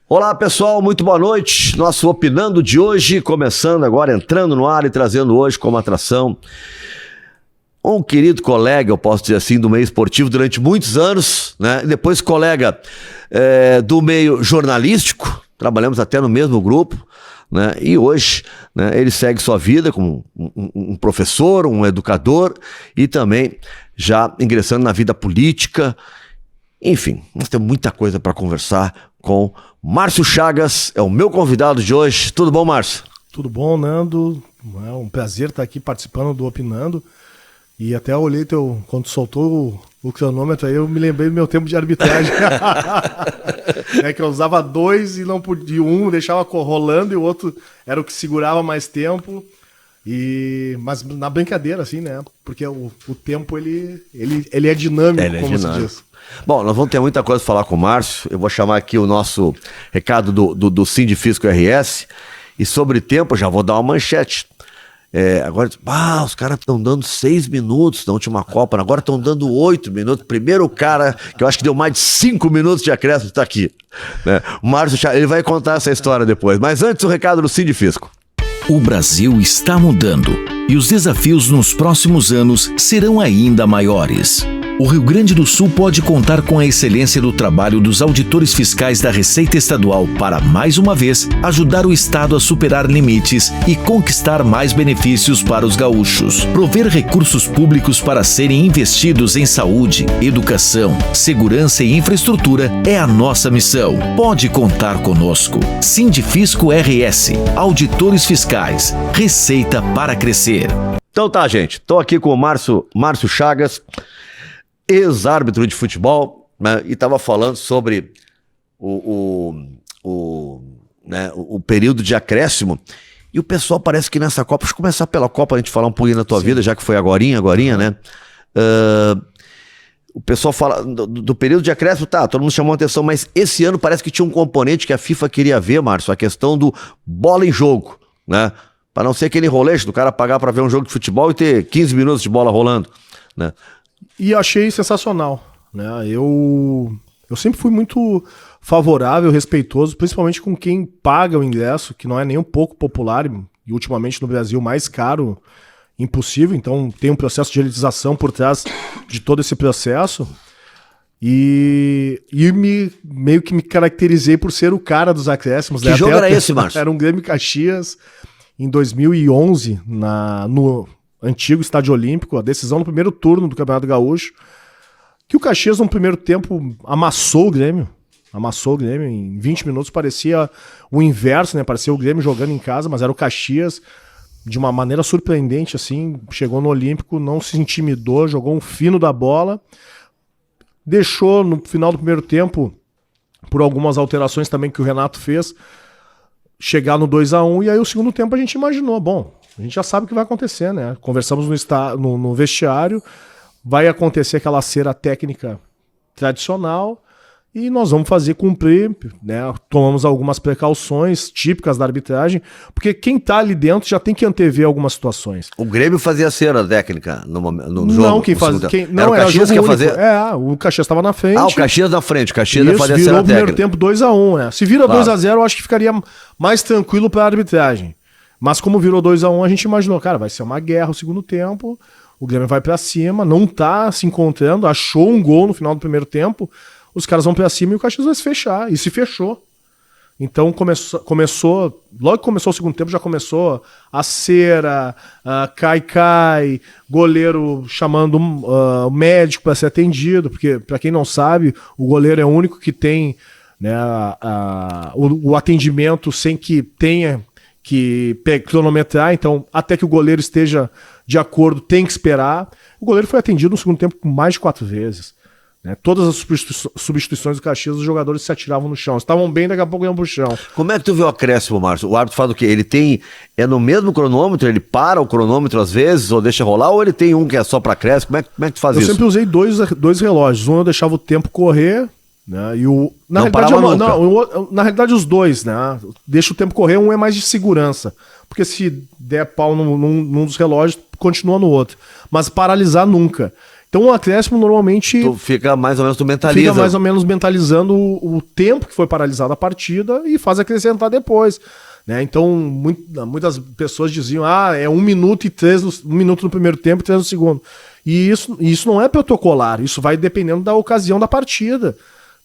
Olá pessoal, muito boa noite. Nosso Opinando de hoje, começando agora, entrando no ar e trazendo hoje como atração um querido colega, eu posso dizer assim, do meio esportivo durante muitos anos, né? E depois colega do meio jornalístico, trabalhamos até no mesmo grupo, né? E hoje, né, ele segue sua vida como um professor, um educador e também já ingressando na vida política. Enfim, nós temos muita coisa para conversar com Márcio Chagas, é o meu convidado de hoje. Tudo bom, Márcio? Tudo bom, Nando? É um prazer estar aqui participando do Opinando. E até olhei quando soltou o cronômetro aí, eu me lembrei do meu tempo de arbitragem. É que eu usava 2 e não podia, um deixava rolando e o outro era o que segurava mais tempo. Mas na brincadeira, assim, né? Porque o tempo, ele é dinâmico, como se diz. Bom, nós vamos ter muita coisa para falar com o Márcio. Eu vou chamar aqui o nosso recado do Sindifisco RS. E sobre tempo, eu já vou dar uma manchete. Agora, os caras estão dando 6 minutos na última Copa, agora estão dando 8 minutos. Primeiro cara que eu acho que deu mais de 5 minutos de acréscimo está aqui, né? O Márcio, ele vai contar essa história depois. Mas antes, o recado do Sindifisco. O Brasil está mudando e os desafios nos próximos anos serão ainda maiores. O Rio Grande do Sul pode contar com a excelência do trabalho dos auditores fiscais da Receita Estadual para, mais uma vez, ajudar o Estado a superar limites e conquistar mais benefícios para os gaúchos. Prover recursos públicos para serem investidos em saúde, educação, segurança e infraestrutura é a nossa missão. Pode contar conosco. Sindifisco RS, Auditores Fiscais, Receita para crescer. Então tá, gente, tô aqui com o Márcio Chagas, ex-árbitro de futebol, né, e estava falando sobre o período de acréscimo. E o pessoal parece que nessa Copa, deixa eu começar pela Copa, a gente falar um pouquinho da tua vida, já que foi agorinha, né? O pessoal fala do período de acréscimo, tá, todo mundo chamou a atenção, mas esse ano parece que tinha um componente que a FIFA queria ver, Márcio, a questão do bola em jogo, né? Para não ser aquele rolete do cara pagar para ver um jogo de futebol e ter 15 minutos de bola rolando, né? E achei sensacional, né? Eu sempre fui muito favorável, respeitoso, principalmente com quem paga o ingresso, que não é nem um pouco popular e ultimamente no Brasil mais caro impossível. Então tem um processo de elitização por trás de todo esse processo. E meio que me caracterizei por ser o cara dos acréscimos. Que jogo era esse, Márcio? Era um Grêmio Caxias em 2011, no antigo Estádio Olímpico, a decisão no primeiro turno do Campeonato Gaúcho, que o Caxias no primeiro tempo amassou o Grêmio, em 20 minutos parecia o inverso, né? Parecia o Grêmio jogando em casa, mas era o Caxias de uma maneira surpreendente, assim, chegou no Olímpico, não se intimidou, jogou um fino da bola, deixou no final do primeiro tempo, por algumas alterações também que o Renato fez, chegar no 2-1, e aí o segundo tempo a gente imaginou, bom, a gente já sabe o que vai acontecer, né? Conversamos no vestiário, vai acontecer aquela cera técnica tradicional e nós vamos fazer cumprir, né? Tomamos algumas precauções típicas da arbitragem, porque quem tá ali dentro já tem que antever algumas situações. O Grêmio fazia cera técnica no jogo? Não, quem fazia... Não, era o Caxias que ia fazer? O Caxias estava na frente. O Caxias na frente, o Caxias ia fazer a cera técnica. Virou o primeiro tempo 2-1, né? Se vira 2-0, eu acho que ficaria mais tranquilo para a arbitragem. Mas como virou 2-1, a gente imaginou, cara, vai ser uma guerra o segundo tempo, o Grêmio vai pra cima, não tá se encontrando, achou um gol no final do primeiro tempo, os caras vão pra cima e o Caxias vai se fechar, e se fechou. Então começou, logo que começou o segundo tempo, já começou a cera, cai, goleiro chamando o médico para ser atendido, porque para quem não sabe, o goleiro é o único que tem, né, o atendimento sem que tenha que cronometrar, então até que o goleiro esteja de acordo tem que esperar. O goleiro foi atendido no segundo tempo mais de 4 vezes, né? Todas as substituições do Caxias, os jogadores se atiravam no chão, estavam bem, daqui a pouco iam pro chão. Como é que tu vê o acréscimo, Márcio? O árbitro faz o quê? Ele tem, no mesmo cronômetro, ele para o cronômetro às vezes, ou deixa rolar, ou ele tem um que é só para acréscimo? Como é que tu faz isso? Eu sempre usei dois relógios, um eu deixava o tempo correr, né? E na realidade os dois, né? Deixa o tempo correr, um é mais de segurança, porque se der pau num dos relógios, continua no outro, mas paralisar nunca. Então Então o acréscimo normalmente Tu fica mais ou menos, tu mentaliza. fica mais ou menos mentalizando o tempo que foi paralisada a partida e faz acrescentar depois. Né? Então muitas pessoas diziam, é 1 minuto e 3, 1 minuto no primeiro tempo e 3 no segundo. E isso não é protocolar, isso vai dependendo da ocasião da partida.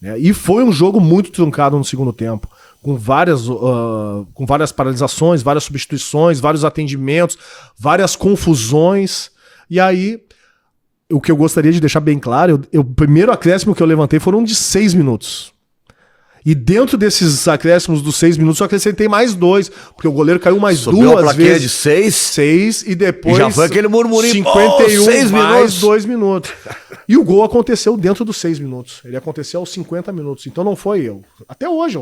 Né? E foi um jogo muito truncado no segundo tempo, com várias paralisações, várias substituições, vários atendimentos, várias confusões. E aí, o que eu gostaria de deixar bem claro, o primeiro acréscimo que eu levantei foram de 6 minutos. E dentro desses acréscimos dos 6 minutos eu acrescentei mais 2, porque o goleiro caiu mais Subiu 2 vezes. de 6. 6 e depois Já foi aquele murmurinho. 51 6 mais minutos. 2 minutos. E o gol aconteceu dentro dos 6 minutos. Ele aconteceu aos 50 minutos. Então não foi eu. Até hoje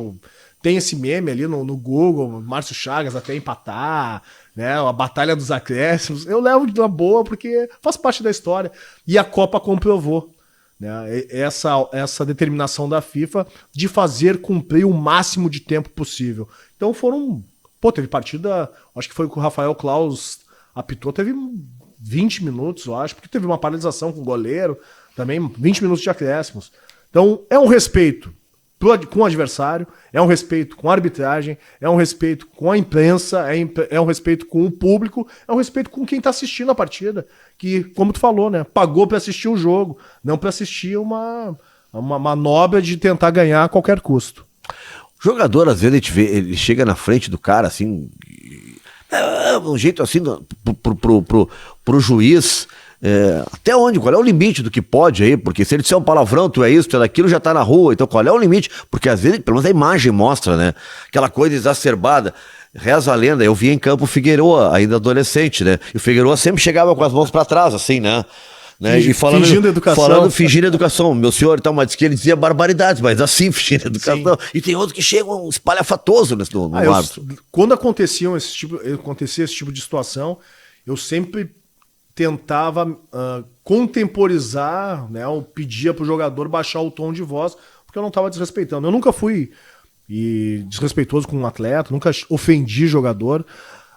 tem esse meme ali no Google, Márcio Chagas até empatar, né? A batalha dos acréscimos. Eu levo de uma boa porque faz parte da história. E a Copa comprovou. Né, essa determinação da FIFA de fazer cumprir o máximo de tempo possível. Então teve partida, acho que foi que o Rafael Claus apitou, teve 20 minutos, eu acho, porque teve uma paralisação com o goleiro, também 20 minutos de acréscimos. Então é um respeito com o adversário, é um respeito com a arbitragem, é um respeito com a imprensa, é um respeito com o público, é um respeito com quem está assistindo a partida, que, como tu falou, né, pagou para assistir o jogo, não para assistir uma manobra de tentar ganhar a qualquer custo. O jogador, às vezes, ele chega na frente do cara, assim, um jeito assim, pro juiz... até onde? Qual é o limite do que pode aí? Porque se ele disser um palavrão, tu é isso, tu é daquilo, já tá na rua. Então qual é o limite? Porque às vezes, pelo menos a imagem mostra, né? Aquela coisa exacerbada. Reza a lenda, eu vi em campo o Figueroa, ainda adolescente, né? E o Figueroa sempre chegava com as mãos pra trás, assim, né? E fingindo educação. Fingindo educação. Meu senhor, então, mas que ele dizia barbaridades, mas assim, fingindo educação. Sim. E tem outros que chegam espalhafatoso no árbitro. Quando acontecia esse tipo de situação, eu sempre tentava contemporizar, né, ou pedia pro jogador baixar o tom de voz, porque eu não estava desrespeitando. Eu nunca fui desrespeitoso com um atleta, nunca ofendi jogador.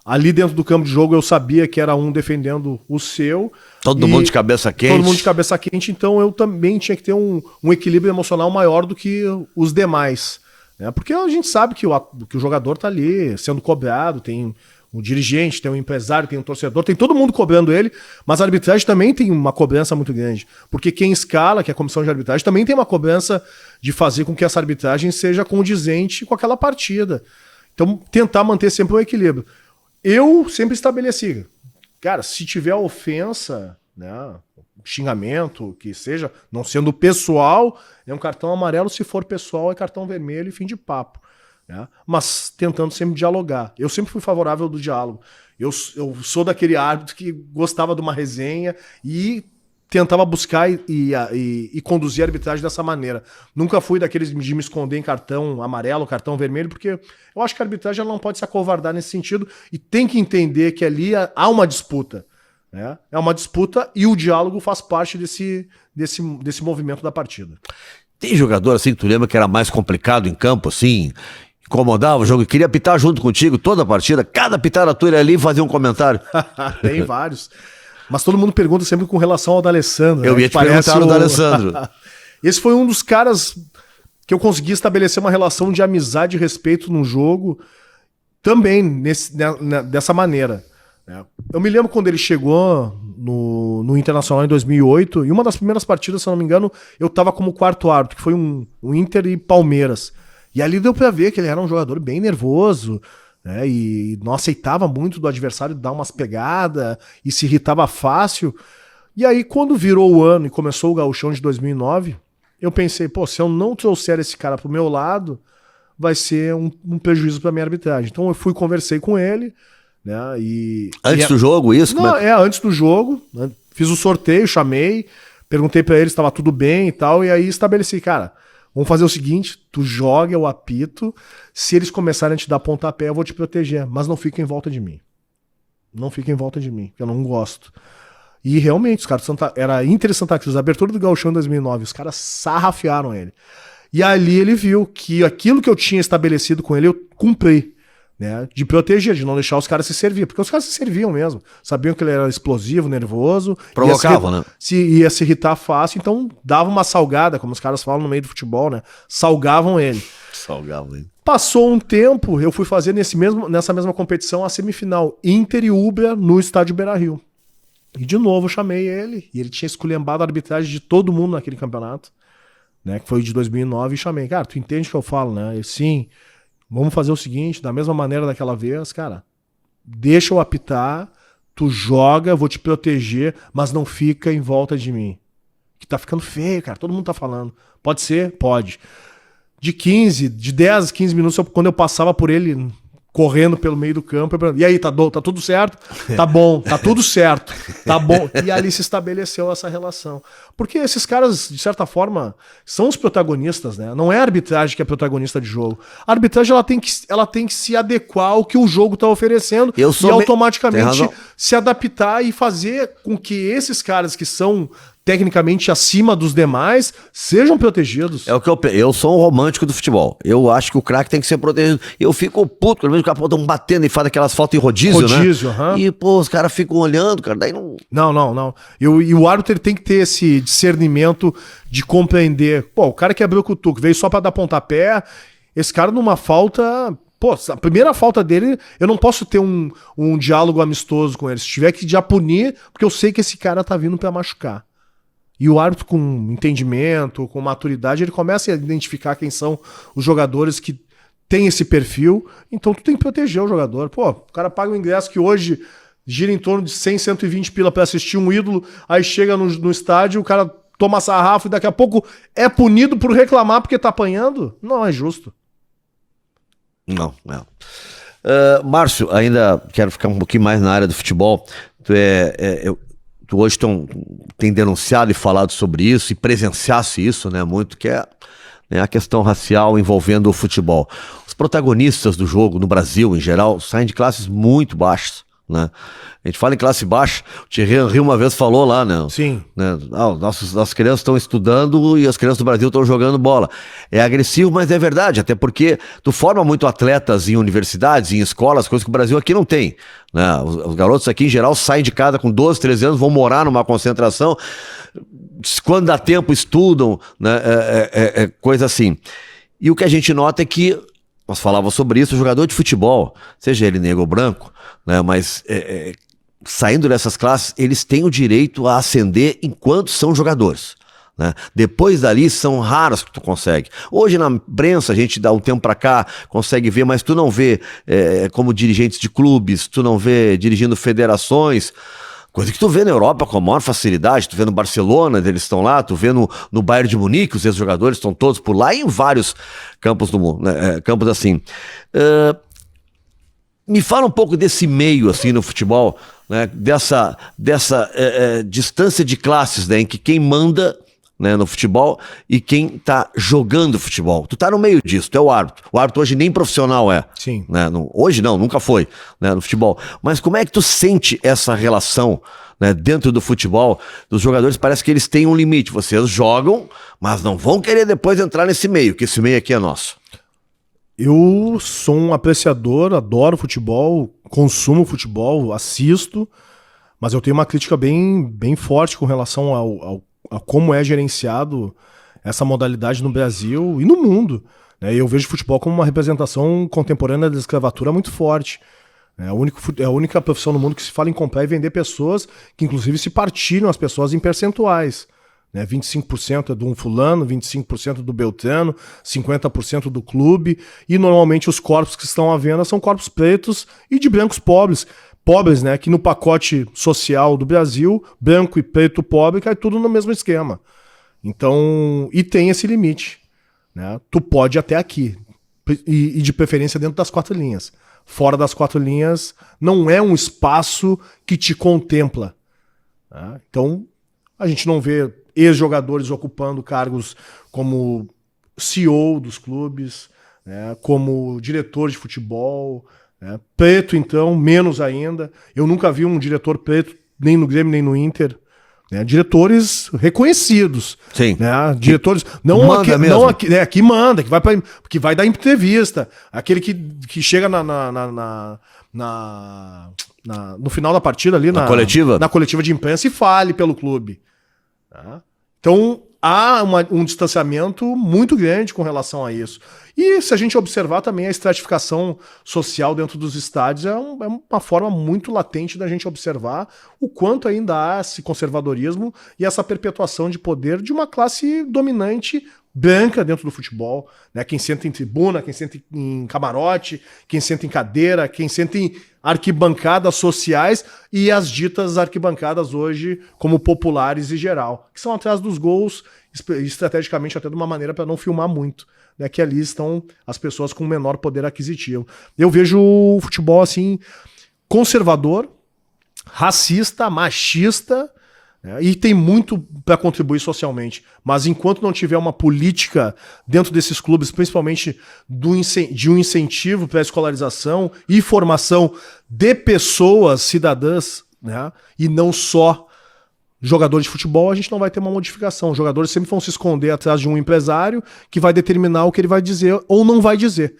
Ali dentro do campo de jogo eu sabia que era um defendendo o seu. Todo mundo de cabeça quente. Todo mundo de cabeça quente, então eu também tinha que ter um equilíbrio emocional maior do que os demais. Né? Porque a gente sabe que o jogador tá ali sendo cobrado, tem um dirigente, tem um empresário, tem um torcedor, tem todo mundo cobrando ele, mas a arbitragem também tem uma cobrança muito grande, porque quem escala, que é a comissão de arbitragem, também tem uma cobrança de fazer com que essa arbitragem seja condizente com aquela partida. Então, tentar manter sempre o equilíbrio. Eu sempre estabeleci, cara, se tiver ofensa, né, xingamento, que seja, não sendo pessoal, é um cartão amarelo, se for pessoal é cartão vermelho e fim de papo. Né? Mas tentando sempre dialogar. Eu sempre fui favorável do diálogo. Eu sou daquele árbitro que gostava de uma resenha e tentava buscar e conduzir a arbitragem dessa maneira. Nunca fui daqueles de me esconder em cartão amarelo, cartão vermelho, porque eu acho que a arbitragem ela não pode se acovardar nesse sentido e tem que entender que ali há uma disputa. Né? É uma disputa e o diálogo faz parte desse movimento da partida. Tem jogador assim que tu lembra que era mais complicado em campo, assim... Incomodava o jogo, queria pitar junto contigo toda a partida, cada pitada tua ali fazia um comentário. Tem vários. Mas todo mundo pergunta sempre com relação ao D'Alessandro. Eu ia te perguntar o D'Alessandro. Esse foi um dos caras que eu consegui estabelecer uma relação de amizade e respeito no jogo também dessa maneira. Eu me lembro quando ele chegou no Internacional em 2008 e uma das primeiras partidas, se eu não me engano, eu estava como quarto árbitro, que foi um Inter e Palmeiras. E ali deu pra ver que ele era um jogador bem nervoso, né? E não aceitava muito do adversário dar umas pegadas e se irritava fácil. E aí, quando virou o ano e começou o Gauchão de 2009, eu pensei, se eu não trouxer esse cara pro meu lado, vai ser um prejuízo pra minha arbitragem. Então eu conversei com ele, né? Antes do jogo, isso? Não, antes do jogo. Fiz o sorteio, chamei, perguntei pra ele se estava tudo bem e tal, e aí estabeleci, cara... Vamos fazer o seguinte, tu joga o apito, se eles começarem a te dar pontapé, eu vou te proteger, mas não fica em volta de mim. Não fica em volta de mim, que eu não gosto. E realmente, os caras era Inter e Santa Cruz, a abertura do Gauchão em 2009, os caras sarrafiaram ele. E ali ele viu que aquilo que eu tinha estabelecido com ele, eu cumpri. né, de proteger, de não deixar os caras se servir, porque os caras se serviam mesmo, sabiam que ele era explosivo, nervoso, Provocava, né? Ia se irritar fácil, então dava uma salgada, como os caras falam no meio do futebol, né, salgavam ele. Salgava, hein? Passou um tempo, eu fui fazer nessa mesma competição a semifinal Inter e Ubra no estádio Beira-Rio. E de novo eu chamei ele, e ele tinha esculhambado a arbitragem de todo mundo naquele campeonato, né, que foi o de 2009, e chamei, cara, tu entende o que eu falo, né? Eu, sim, vamos fazer o seguinte, da mesma maneira daquela vez, cara, deixa eu apitar, tu joga, vou te proteger, mas não fica em volta de mim. Que tá ficando feio, cara, todo mundo tá falando. Pode ser? Pode. De 10, 15 minutos, quando eu passava por ele correndo pelo meio do campo, e aí, tá tudo certo? Tá bom, tá tudo certo, tá bom. E ali se estabeleceu essa relação. Porque esses caras, de certa forma, são os protagonistas, né? Não é a arbitragem que é protagonista de jogo. A arbitragem ela tem que se adequar ao que o jogo tá oferecendo e automaticamente se adaptar e fazer com que esses caras que são tecnicamente acima dos demais sejam protegidos. É o que eu sou um romântico do futebol. Eu acho que o craque tem que ser protegido. Eu fico puto, pelo menos os caras estão batendo e fazem aquelas faltas em rodízio, né? E, pô, os caras ficam olhando, cara, daí não... Não. E o árbitro ele tem que ter esse discernimento de compreender. Pô, o cara que abriu o cutuco, veio só pra dar pontapé, esse cara numa falta... Pô, a primeira falta dele, eu não posso ter um diálogo amistoso com ele. Se tiver que já punir, porque eu sei que esse cara tá vindo pra machucar. E o árbitro, com entendimento, com maturidade, ele começa a identificar quem são os jogadores que têm esse perfil. Então tu tem que proteger o jogador. Pô, o cara paga um ingresso que hoje gira em torno de 100, 120 pila para assistir um ídolo, aí chega no estádio, o cara toma sarrafo e daqui a pouco é punido por reclamar porque tá apanhando? Não é justo. Não. Márcio, ainda quero ficar um pouquinho mais na área do futebol. Tu hoje tem denunciado e falado sobre isso e presenciasse isso, né, muito, que é, né, a questão racial envolvendo o futebol. Os protagonistas do jogo no Brasil, em geral, saem de classes muito baixas, né? A gente fala em classe baixa, o Thierry Henry uma vez falou lá, né? Sim. Né, nossas crianças estão estudando e as crianças do Brasil estão jogando bola. É agressivo, mas é verdade, até porque tu forma muito atletas em universidades, em escolas, coisas que o Brasil aqui não tem, né? Os garotos aqui, em geral, saem de casa com 12, 13 anos, vão morar numa concentração, quando dá tempo estudam, né? Coisa assim. E o que a gente nota é que, nós falávamos sobre isso, o jogador de futebol, seja ele negro ou branco, né, mas saindo dessas classes, eles têm o direito a ascender enquanto são jogadores, né? Depois dali são raros que tu consegue. Hoje na imprensa a gente dá um tempo pra cá, consegue ver, mas tu não vê como dirigentes de clubes, tu não vê dirigindo federações, coisa que tu vê na Europa com a maior facilidade. Tu vê no Barcelona, eles estão lá, tu vê no Bayern de Munique, os ex-jogadores estão todos por lá, e em vários campos do mundo, né? Campos assim. Me fala um pouco desse meio assim no futebol, né? Dessa distância de classes, né? Em que quem manda, né, no futebol e quem tá jogando futebol. Tu tá no meio disso, tu é o árbitro. O árbitro hoje nem profissional é. Sim. Né? Hoje não, nunca foi, né, no futebol. Mas como é que tu sente essa relação, né, dentro do futebol, dos jogadores? Parece que eles têm um limite. Vocês jogam, mas não vão querer depois entrar nesse meio, que esse meio aqui é nosso. Eu sou um apreciador, adoro futebol, consumo futebol, assisto, mas eu tenho uma crítica bem forte com relação a como é gerenciado essa modalidade no Brasil e no mundo, né? Eu vejo futebol como uma representação contemporânea da escravatura muito forte. É a única profissão no mundo que se fala em comprar e vender pessoas, que inclusive se partilham as pessoas em percentuais, né? 25% é de um fulano, 25% do Beltrano, 50% do clube, e normalmente os corpos que estão à venda são corpos pretos e de brancos pobres, né, que no pacote social do Brasil, branco e preto pobre, cai tudo no mesmo esquema. Então, e tem esse limite, né? Tu pode até aqui, e de preferência dentro das 4 linhas. Fora das 4 linhas, não é um espaço que te contempla, né? Então, a gente não vê ex-jogadores ocupando cargos como CEO dos clubes, né, como diretor de futebol, né, preto então, menos ainda. Eu nunca vi um diretor preto, nem no Grêmio, nem no Inter, né? Diretores reconhecidos. Sim. Né? Diretores. Não manda aqui, mesmo. não aqui, que manda, que vai dar entrevista. Aquele que chega no final da partida ali Na coletiva? Na coletiva de imprensa e fale pelo clube. Tá? Então há um distanciamento muito grande com relação a isso. E se a gente observar também a estratificação social dentro dos estádios, é uma forma muito latente da gente observar o quanto ainda há esse conservadorismo e essa perpetuação de poder de uma classe dominante branca dentro do futebol, né? Quem senta em tribuna, quem senta em camarote, quem senta em cadeira, quem senta em arquibancadas sociais e as ditas arquibancadas hoje como populares e geral, que são atrás dos gols, estrategicamente até de uma maneira para não filmar muito, né? Que ali estão as pessoas com menor poder aquisitivo. Eu vejo o futebol assim conservador, racista, machista, e tem muito para contribuir socialmente. Mas enquanto não tiver uma política dentro desses clubes, principalmente de um incentivo para a escolarização e formação de pessoas cidadãs, né, e não só jogadores de futebol, a gente não vai ter uma modificação. Os jogadores sempre vão se esconder atrás de um empresário que vai determinar o que ele vai dizer ou não vai dizer.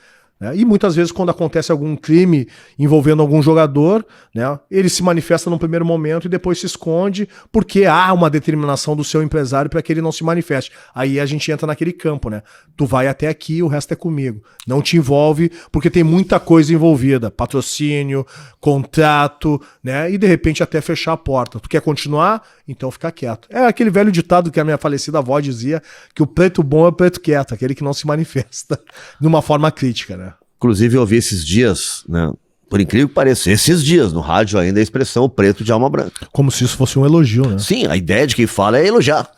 E muitas vezes, quando acontece algum crime envolvendo algum jogador, né, ele se manifesta num primeiro momento e depois se esconde porque há uma determinação do seu empresário para que ele não se manifeste. Aí a gente entra naquele campo, né? Tu vai até aqui, o resto é comigo. Não te envolve porque tem muita coisa envolvida. Patrocínio, contrato, né? E de repente até fechar a porta. Tu quer continuar? Então fica quieto. É aquele velho ditado que a minha falecida avó dizia, que o preto bom é o preto quieto, aquele que não se manifesta de uma forma crítica, né? Inclusive, eu ouvi esses dias, né? Por incrível que pareça, esses dias, no rádio ainda, a expressão preto de alma branca. Como se isso fosse um elogio, né? Sim, a ideia de quem fala é elogiar.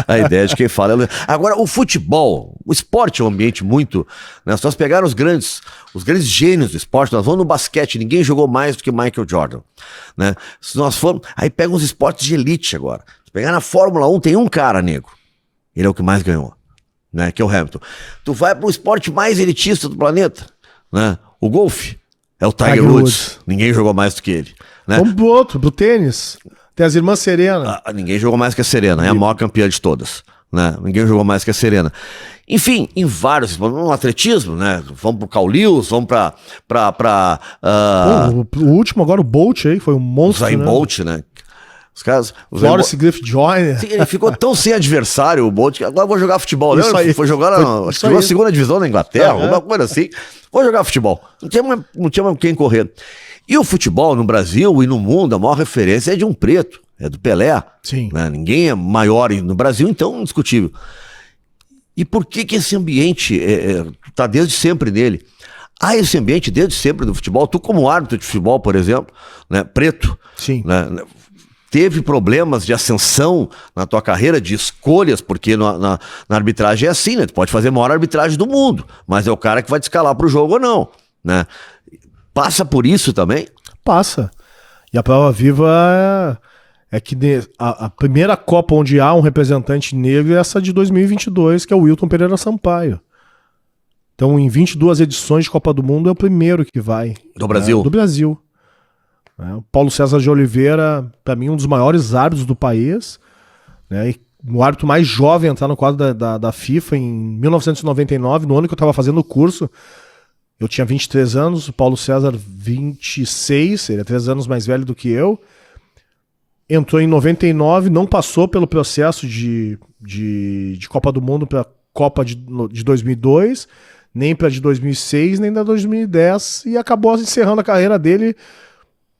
A ideia de quem fala é elogiar. Agora, o futebol, o esporte é um ambiente muito... Né? Se nós pegarmos os grandes gênios do esporte, nós vamos no basquete, ninguém jogou mais do que Michael Jordan. Né? Se nós formos... Aí pega uns esportes de elite agora. Se pegar na Fórmula 1, tem um cara negro. Ele é o que mais ganhou. Né, que é o Hamilton. Tu vai para o esporte mais elitista do planeta, né? O golfe é o Tiger Woods. Ninguém jogou mais do que ele. Né? Vamos pro outro, pro tênis. Tem as irmãs Serena. Ninguém jogou mais que a Serena, é a maior campeã de todas. Né? Ninguém jogou mais que a Serena. Enfim, em vários, no atletismo, né? Vamos pro Carl Lewis, vamos o último agora, o Bolt aí, foi um monstro. Usain né? Bolt, né? Os caras. Florence Griffith Joyner. Sim, ele ficou tão sem adversário, o Bolt, que agora vou jogar futebol. Isso aí. Foi jogar na segunda divisão na Inglaterra, alguma coisa assim. Vou jogar futebol. Não tinha mais quem correr. E o futebol no Brasil e no mundo, a maior referência é de um preto, é do Pelé. Sim. Né? Ninguém é maior no Brasil, então indiscutível. E por que esse ambiente está desde sempre nele? Há esse ambiente desde sempre do futebol. Tu, como árbitro de futebol, por exemplo, né, preto, sim, né, teve problemas de ascensão na tua carreira, de escolhas, porque na arbitragem é assim, né? Tu pode fazer a maior arbitragem do mundo, mas é o cara que vai te escalar pro jogo ou não, né? Passa por isso também? Passa. E a prova viva é que a primeira Copa onde há um representante negro é essa de 2022, que é o Wilton Pereira Sampaio. Então, em 22 edições de Copa do Mundo, é o primeiro que vai. Do Brasil? Do Brasil. O Paulo César de Oliveira, para mim, um dos maiores árbitros do país, né? E o árbitro mais jovem a entrar no quadro da FIFA em 1999, no ano que eu estava fazendo o curso. Eu tinha 23 anos, o Paulo César 26, ele é 3 anos mais velho do que eu. Entrou em 99, não passou pelo processo de Copa do Mundo para a Copa de 2002, nem para de 2006, nem da 2010, e acabou encerrando a carreira dele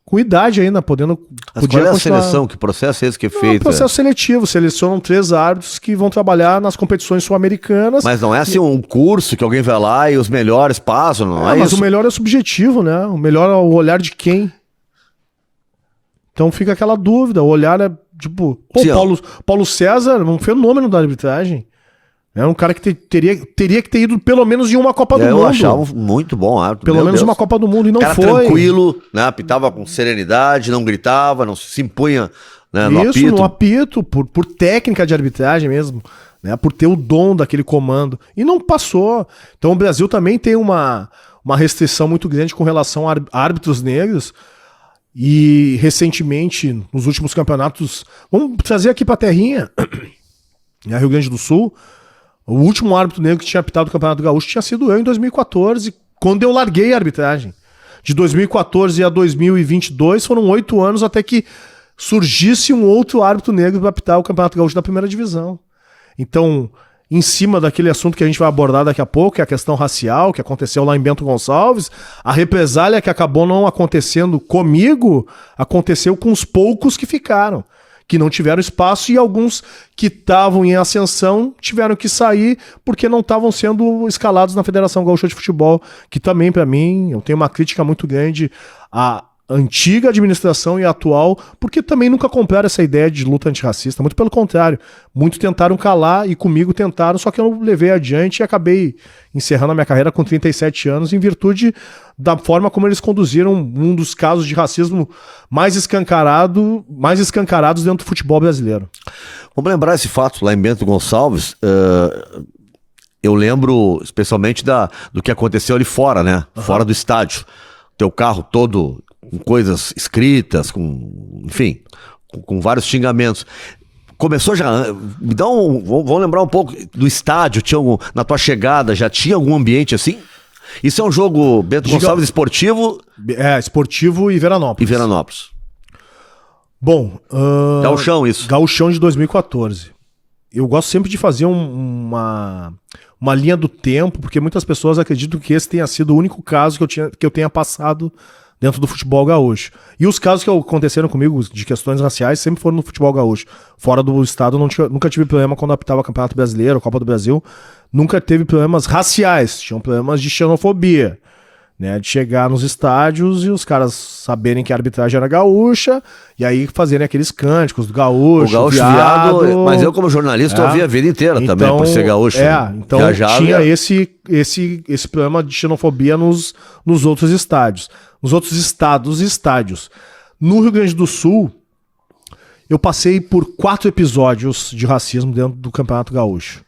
com idade ainda, podendo... Mas qual é a seleção? Que processo é esse que é feito? É um processo seletivo, selecionam 3 árbitros que vão trabalhar nas competições sul-americanas. Mas não é assim um curso que alguém vai lá e os melhores passam, não é mas isso? O melhor é subjetivo, né? O melhor é o olhar de quem? Então fica aquela dúvida, o olhar é tipo... Pô, Paulo César, um fenômeno da arbitragem. É um cara que teria que ter ido pelo menos em uma Copa do Mundo. Eu achava muito bom árbitro. Pelo menos uma Copa do Mundo, e não cara foi. Tranquilo, né? Apitava com serenidade, não gritava, não se impunha, né, no apito. Isso, no apito, por técnica de arbitragem mesmo, né? Por ter o dom daquele comando. E não passou. Então o Brasil também tem uma restrição muito grande com relação a árbitros negros. E recentemente, nos últimos campeonatos, vamos trazer aqui pra terrinha, na Rio Grande do Sul, o último árbitro negro que tinha apitado o Campeonato Gaúcho tinha sido eu em 2014, quando eu larguei a arbitragem. De 2014 a 2022 foram 8 anos até que surgisse um outro árbitro negro para apitar o Campeonato Gaúcho da primeira divisão. Então, em cima daquele assunto que a gente vai abordar daqui a pouco, que é a questão racial, que aconteceu lá em Bento Gonçalves, a represália que acabou não acontecendo comigo, aconteceu com os poucos que ficaram, que não tiveram espaço, e alguns que estavam em ascensão tiveram que sair porque não estavam sendo escalados na Federação Gaúcha de Futebol, que também, para mim, eu tenho uma crítica muito grande à antiga administração e a atual, porque também nunca compraram essa ideia de luta antirracista, muito pelo contrário, muitos tentaram calar e comigo tentaram, só que eu levei adiante e acabei encerrando a minha carreira com 37 anos em virtude da forma como eles conduziram um dos casos de racismo mais escancarados dentro do futebol brasileiro. Vamos lembrar esse fato lá em Bento Gonçalves. Eu lembro especialmente do que aconteceu ali fora, né? Fora do estádio. Teu carro todo com coisas escritas, enfim, com vários xingamentos. Começou já. Vamos lembrar um pouco do estádio. Na tua chegada, já tinha algum ambiente assim? Isso é um jogo Bento Gonçalves esportivo? Esportivo e Veranópolis. Bom, Gauchão, isso. Gauchão de 2014. Eu gosto sempre de fazer uma linha do tempo, porque muitas pessoas acreditam que esse tenha sido o único caso que eu tenha passado dentro do futebol gaúcho. E os casos que aconteceram comigo de questões raciais sempre foram no futebol gaúcho. Fora do estado, nunca tive problema quando apitava Campeonato Brasileiro, Copa do Brasil. Nunca teve problemas raciais, tinham problemas de xenofobia. Né, de chegar nos estádios e os caras saberem que a arbitragem era gaúcha e aí fazerem aqueles cânticos do gaúcho, o gaúcho viado. Mas eu, como jornalista, ouvi a vida inteira também, por ser gaúcho. Então tinha esse problema de xenofobia nos outros estádios. Nos outros estados e estádios. No Rio Grande do Sul, eu passei por 4 episódios de racismo dentro do Campeonato Gaúcho.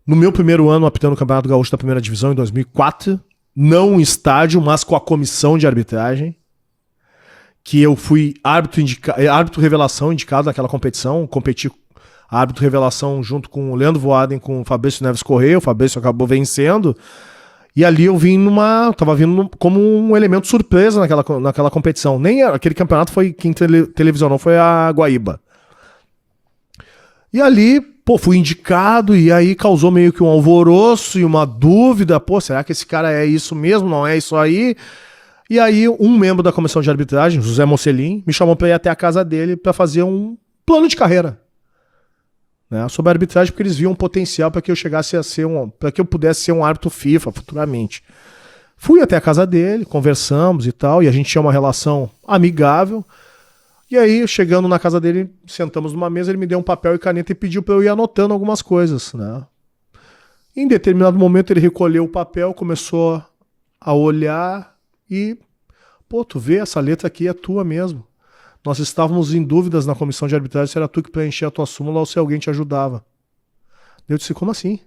No meu primeiro ano apitando o Campeonato Gaúcho da primeira divisão, em 2004, não em estádio, mas com a comissão de arbitragem, que eu fui árbitro revelação indicado naquela competição, competi árbitro revelação junto com o Leandro Voaden, com o Fabrício Neves Correia, o Fabrício acabou vencendo, e ali eu tava vindo como um elemento surpresa naquela competição. Nem aquele campeonato quem televisionou foi a Guaíba. E ali, fui indicado e aí causou meio que um alvoroço e uma dúvida. Será que esse cara é isso mesmo? Não é isso aí? E aí um membro da comissão de arbitragem, José Mocelin, me chamou para ir até a casa dele para fazer um plano de carreira, né, sobre a arbitragem, porque eles viam um potencial para que eu chegasse a ser para que eu pudesse ser um árbitro FIFA futuramente. Fui até a casa dele, conversamos e tal, e a gente tinha uma relação amigável. E aí, chegando na casa dele, sentamos numa mesa, ele me deu um papel e caneta e pediu para eu ir anotando algumas coisas, né? Em determinado momento ele recolheu o papel, começou a olhar e... tu vê, essa letra aqui é tua mesmo. Nós estávamos em dúvidas na comissão de arbitragem se era tu que preenchia a tua súmula ou se alguém te ajudava. Eu disse, como assim?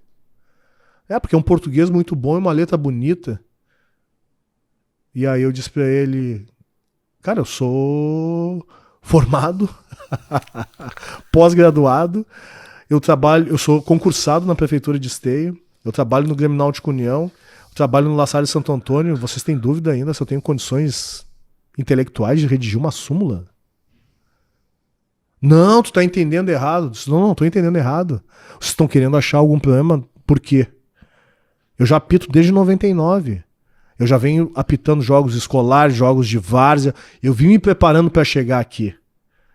Porque é um português muito bom e uma letra bonita. E aí eu disse para ele, cara, eu sou... formado, pós-graduado, eu sou concursado na Prefeitura de Esteio, eu trabalho no Grêmio Náutico União, eu trabalho no La Salle Santo Antônio. Vocês têm dúvida ainda se eu tenho condições intelectuais de redigir uma súmula? Não, tu tá entendendo errado. Não, tô entendendo errado. Vocês estão querendo achar algum problema, por quê? Eu já apito desde 99. Eu já venho apitando jogos escolares, jogos de várzea. Eu vim me preparando para chegar aqui.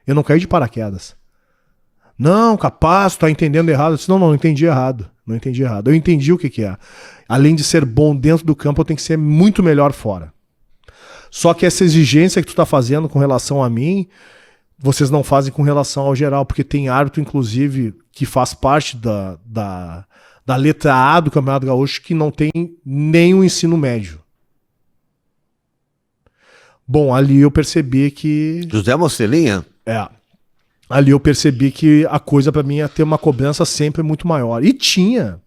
Eu não caí de paraquedas. Não, capaz, tu tá entendendo errado. Eu disse, não entendi errado. Não entendi errado. Eu entendi o que é. Além de ser bom dentro do campo, eu tenho que ser muito melhor fora. Só que essa exigência que tu tá fazendo com relação a mim, vocês não fazem com relação ao geral, porque tem árbitro, inclusive, que faz parte da letra A do Campeonato Gaúcho, que não tem nem o ensino médio. Bom, ali eu percebi que... José Mocelinha? Ali eu percebi que a coisa pra mim ia ter uma cobrança sempre muito maior. E tinha.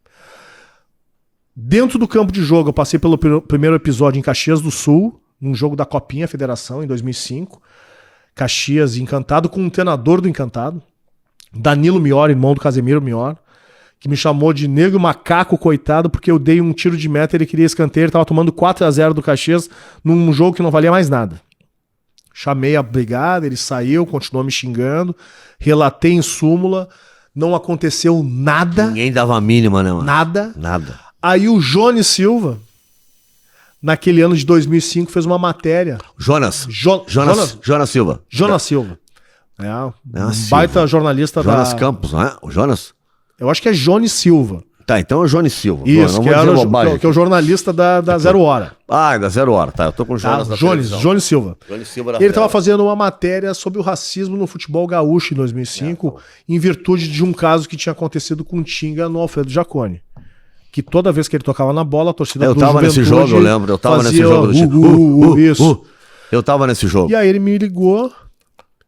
Dentro do campo de jogo, eu passei pelo primeiro episódio em Caxias do Sul, num jogo da Copinha Federação, em 2005. Caxias Encantado, com um treinador do Encantado, Danilo Mior, irmão do Casemiro Mior, que me chamou de negro macaco, coitado, porque eu dei um tiro de meta, ele queria escanteio, ele tava tomando 4-0 do Caxias num jogo que não valia mais nada. Chamei a brigada, ele saiu, continuou me xingando, relatei em súmula, não aconteceu nada. Ninguém dava a mínima, né, mano? Nada. Nada. Aí o Jones Silva, naquele ano de 2005, fez uma matéria. Jonas Silva. Jonas Silva. Silva. Baita jornalista Jonas Campos, não é? O Jonas? Eu acho que é Jones Silva. Tá, então é o Jones Silva. Isso, que é o jornalista da Zero Hora. Ah, da Zero Hora, tá. Eu tô com o Jonas da Jones Silva. Jones Silva Ele estava fazendo uma matéria sobre o racismo no futebol gaúcho em 2005, em virtude de um caso que tinha acontecido com o Tinga no Alfredo Jaconi. Que toda vez que ele tocava na bola, a torcida do Juventude nesse jogo, eu lembro. Eu tava nesse jogo do time. Isso. Eu tava nesse jogo. E aí ele me ligou,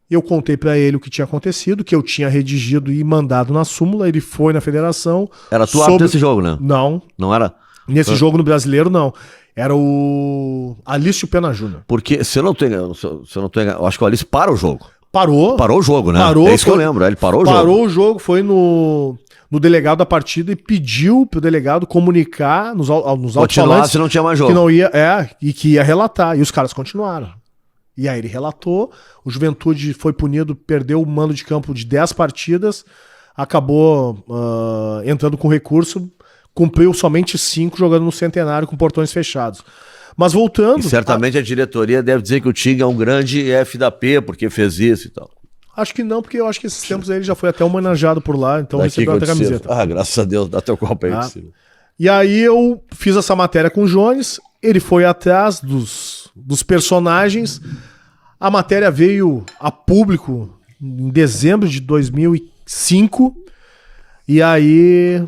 eu contei pra ele o que tinha acontecido, que eu tinha redigido e mandado na súmula, ele foi na federação. Era tu árbitro desse jogo, né? Não. Não era? Nesse jogo no Brasileiro, não. Era o Alício Pena Júnior. Porque, se eu não tô enganado, eu acho que o Alício para o jogo. Parou o jogo, né? Parou, é isso que eu lembro, ele parou o jogo. Parou o jogo, foi no delegado da partida e pediu pro delegado comunicar nos alto-falantes se não tinha mais jogo. Que não ia, e que ia relatar. E os caras continuaram. E aí ele relatou, o Juventude foi punido, perdeu o mando de campo de 10 partidas, acabou entrando com recurso, cumpriu somente 5 jogando no Centenário com portões fechados. Mas voltando... E certamente a diretoria deve dizer que o Tinga é um grande F da P, porque fez isso e tal. Acho que não, porque eu acho que esses tempos ele já foi até homenageado por lá, então recebeu até camiseta. Ah, graças a Deus, dá teu copo aí. E aí eu fiz essa matéria com o Jones, ele foi atrás dos personagens, a matéria veio a público em dezembro de 2005, e aí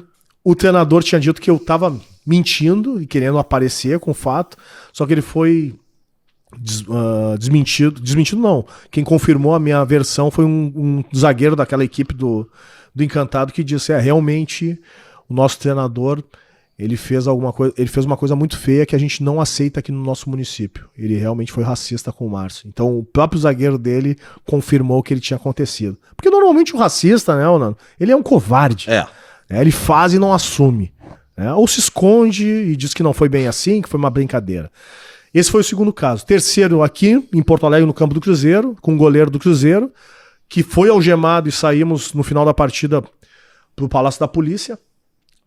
o treinador tinha dito que eu tava mentindo e querendo aparecer com o fato, só que ele foi desmentido não, quem confirmou a minha versão foi um zagueiro daquela equipe do Encantado que disse, realmente o nosso treinador ele fez uma coisa muito feia que a gente não aceita aqui no nosso município. Ele realmente foi racista com o Márcio. Então o próprio zagueiro dele confirmou que ele tinha acontecido. Porque normalmente o racista, né, Nano, ele é um covarde. Ele faz e não assume. Ou se esconde e diz que não foi bem assim, que foi uma brincadeira. Esse foi o segundo caso. Terceiro aqui, em Porto Alegre, no campo do Cruzeiro, com o goleiro do Cruzeiro, que foi algemado e saímos no final da partida pro Palácio da Polícia.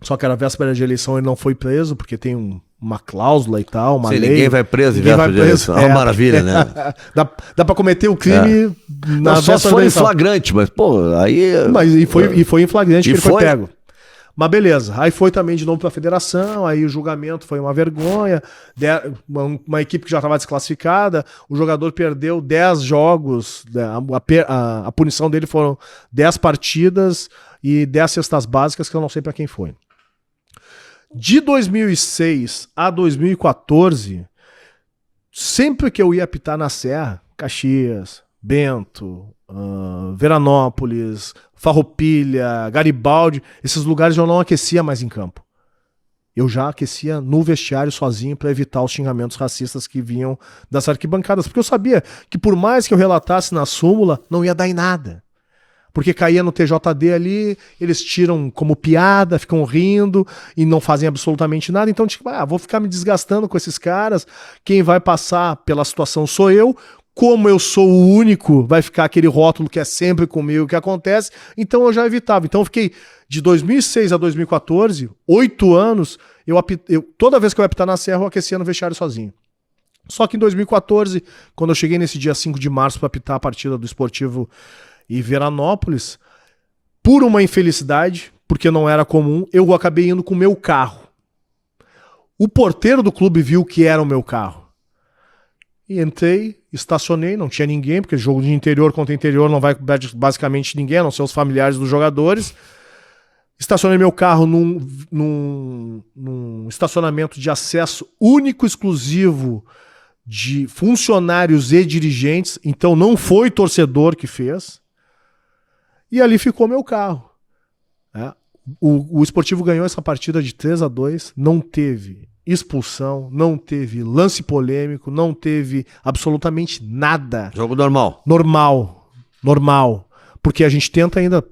Só que era véspera de eleição, ele não foi preso, porque tem uma cláusula e tal, uma lei. Ninguém vai preso em véspera de eleição. É uma maravilha, né? Dá pra cometer o crime na só se for em flagrante, mas, pô, aí... E foi em flagrante que ele foi pego. Mas beleza, aí foi também de novo pra federação, aí o julgamento foi uma vergonha, uma equipe que já estava desclassificada, o jogador perdeu 10 jogos, a punição dele foram 10 partidas e 10 cestas básicas, que eu não sei pra quem foi. De 2006 a 2014, sempre que eu ia apitar na Serra, Caxias, Bento, Veranópolis, Farroupilha, Garibaldi, esses lugares eu não aquecia mais em campo. Eu já aquecia no vestiário sozinho para evitar os xingamentos racistas que vinham das arquibancadas, porque eu sabia que por mais que eu relatasse na súmula, não ia dar em nada. Porque caía no TJD ali, eles tiram como piada, ficam rindo e não fazem absolutamente nada. Então, tipo, vou ficar me desgastando com esses caras. Quem vai passar pela situação sou eu. Como eu sou o único, vai ficar aquele rótulo que é sempre comigo que acontece. Então eu já evitava. Então eu fiquei de 2006 a 2014, 8 anos, toda vez que eu ia apitar na Serra, eu aquecia no vestiário sozinho. Só que em 2014, quando eu cheguei nesse dia 5 de março para apitar a partida do Esportivo e Veranópolis, por uma infelicidade, porque não era comum, eu acabei indo com o meu carro. O porteiro do clube viu que era o meu carro. E entrei, estacionei, não tinha ninguém, porque jogo de interior contra interior não vai basicamente ninguém, a não ser os familiares dos jogadores. Estacionei meu carro num estacionamento de acesso único, exclusivo de funcionários e dirigentes, então não foi torcedor que fez. E ali ficou meu carro. O Esportivo ganhou essa partida de 3-2, não teve expulsão, não teve lance polêmico, não teve absolutamente nada. Jogo normal. Normal. Porque a gente tenta ainda,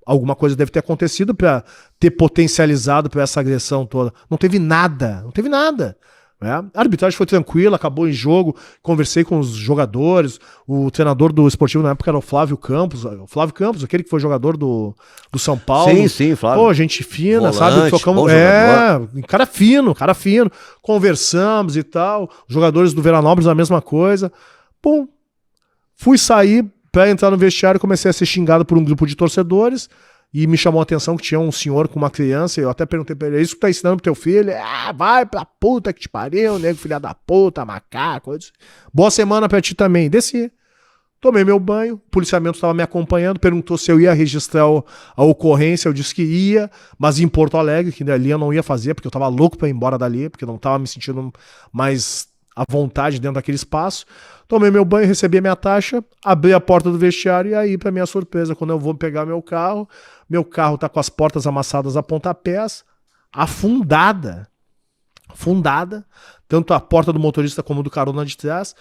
alguma coisa deve ter acontecido pra ter potencializado pra essa agressão toda. Não teve nada. Né? A arbitragem foi tranquila, acabou em jogo, conversei com os jogadores, o treinador do Esportivo na época era o Flávio Campos, aquele que foi jogador do São Paulo. Sim, Flávio. Gente fina, Volante, sabe? Tocamos, cara fino. Conversamos e tal. Os jogadores do Veranópolis a mesma coisa. Fui sair pra entrar no vestiário, comecei a ser xingado por um grupo de torcedores. E me chamou a atenção que tinha um senhor com uma criança, e eu até perguntei pra ele, é isso que tá ensinando pro teu filho? Vai pra puta que te pariu, nego, filha da puta, macaco. Boa semana pra ti também. Desci. Tomei meu banho, o policiamento estava me acompanhando, perguntou se eu ia registrar a ocorrência, eu disse que ia, mas em Porto Alegre, que ali eu não ia fazer, porque eu tava louco pra ir embora dali, porque eu não tava me sentindo mais à vontade dentro daquele espaço. Tomei meu banho, recebi a minha taxa, abri a porta do vestiário e aí, pra minha surpresa, quando eu vou pegar meu carro tá com as portas amassadas a pontapés, afundada, tanto a porta do motorista como do carona de trás.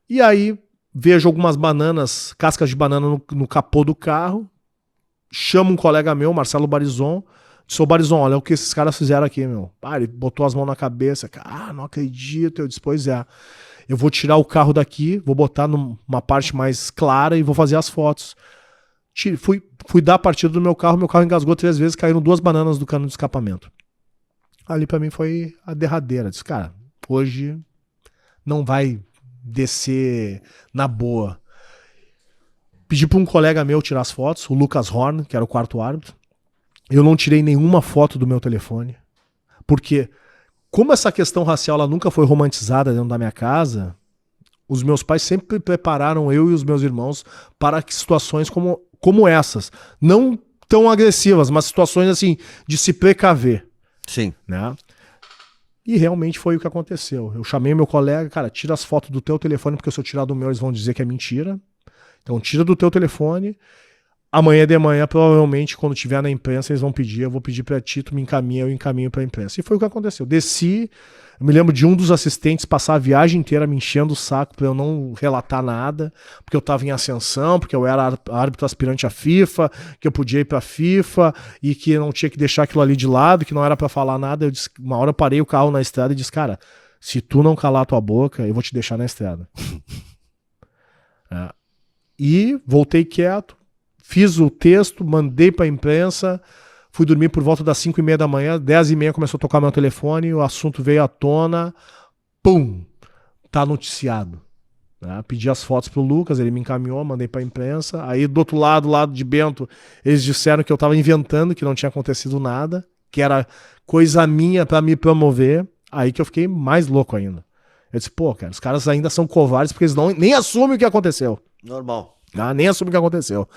E aí, vejo algumas bananas, cascas de banana no capô do carro, chamo um colega meu, Marcelo Barizon, disse, ô Barizon, olha o que esses caras fizeram aqui, meu. Ele botou as mãos na cabeça, não acredito, eu disse, pois é. Eu vou tirar o carro daqui, vou botar numa parte mais clara e vou fazer as fotos. Fui dar a partida do meu carro engasgou 3 vezes, caíram 2 bananas do cano de escapamento. Ali pra mim foi a derradeira. Disse, cara, hoje não vai descer na boa. Pedi pra um colega meu tirar as fotos, o Lucas Horn, que era o quarto árbitro. Eu não tirei nenhuma foto do meu telefone, porque como essa questão racial ela nunca foi romantizada dentro da minha casa, os meus pais sempre prepararam eu e os meus irmãos para situações como essas. Não tão agressivas, mas situações assim, de se precaver. Sim. Né? E realmente foi o que aconteceu. Eu chamei meu colega, cara, tira as fotos do teu telefone, porque se eu tirar do meu, eles vão dizer que é mentira. Então tira do teu telefone. Amanhã de manhã, provavelmente, quando tiver na imprensa, eles vão pedir, eu vou pedir pra ti, tu me encaminha, eu encaminho pra imprensa. E foi o que aconteceu. Desci, eu me lembro de um dos assistentes passar a viagem inteira me enchendo o saco pra eu não relatar nada, porque eu tava em ascensão, porque eu era árbitro aspirante à FIFA, que eu podia ir pra FIFA, e que não tinha que deixar aquilo ali de lado, que não era pra falar nada. Eu disse, uma hora eu parei o carro na estrada e disse, cara, se tu não calar tua boca, eu vou te deixar na estrada. E voltei quieto, fiz o texto, mandei pra imprensa, fui dormir por volta das 5h30 da manhã, 10h30 começou a tocar meu telefone, o assunto veio à tona, tá noticiado. Pedi as fotos pro Lucas, ele me encaminhou, mandei pra imprensa, aí do outro lado, lado de Bento, eles disseram que eu tava inventando, que não tinha acontecido nada, que era coisa minha pra me promover, aí que eu fiquei mais louco ainda. Eu disse, cara, os caras ainda são covardes porque eles nem assumem o que aconteceu. Normal. Nem assumem o que aconteceu.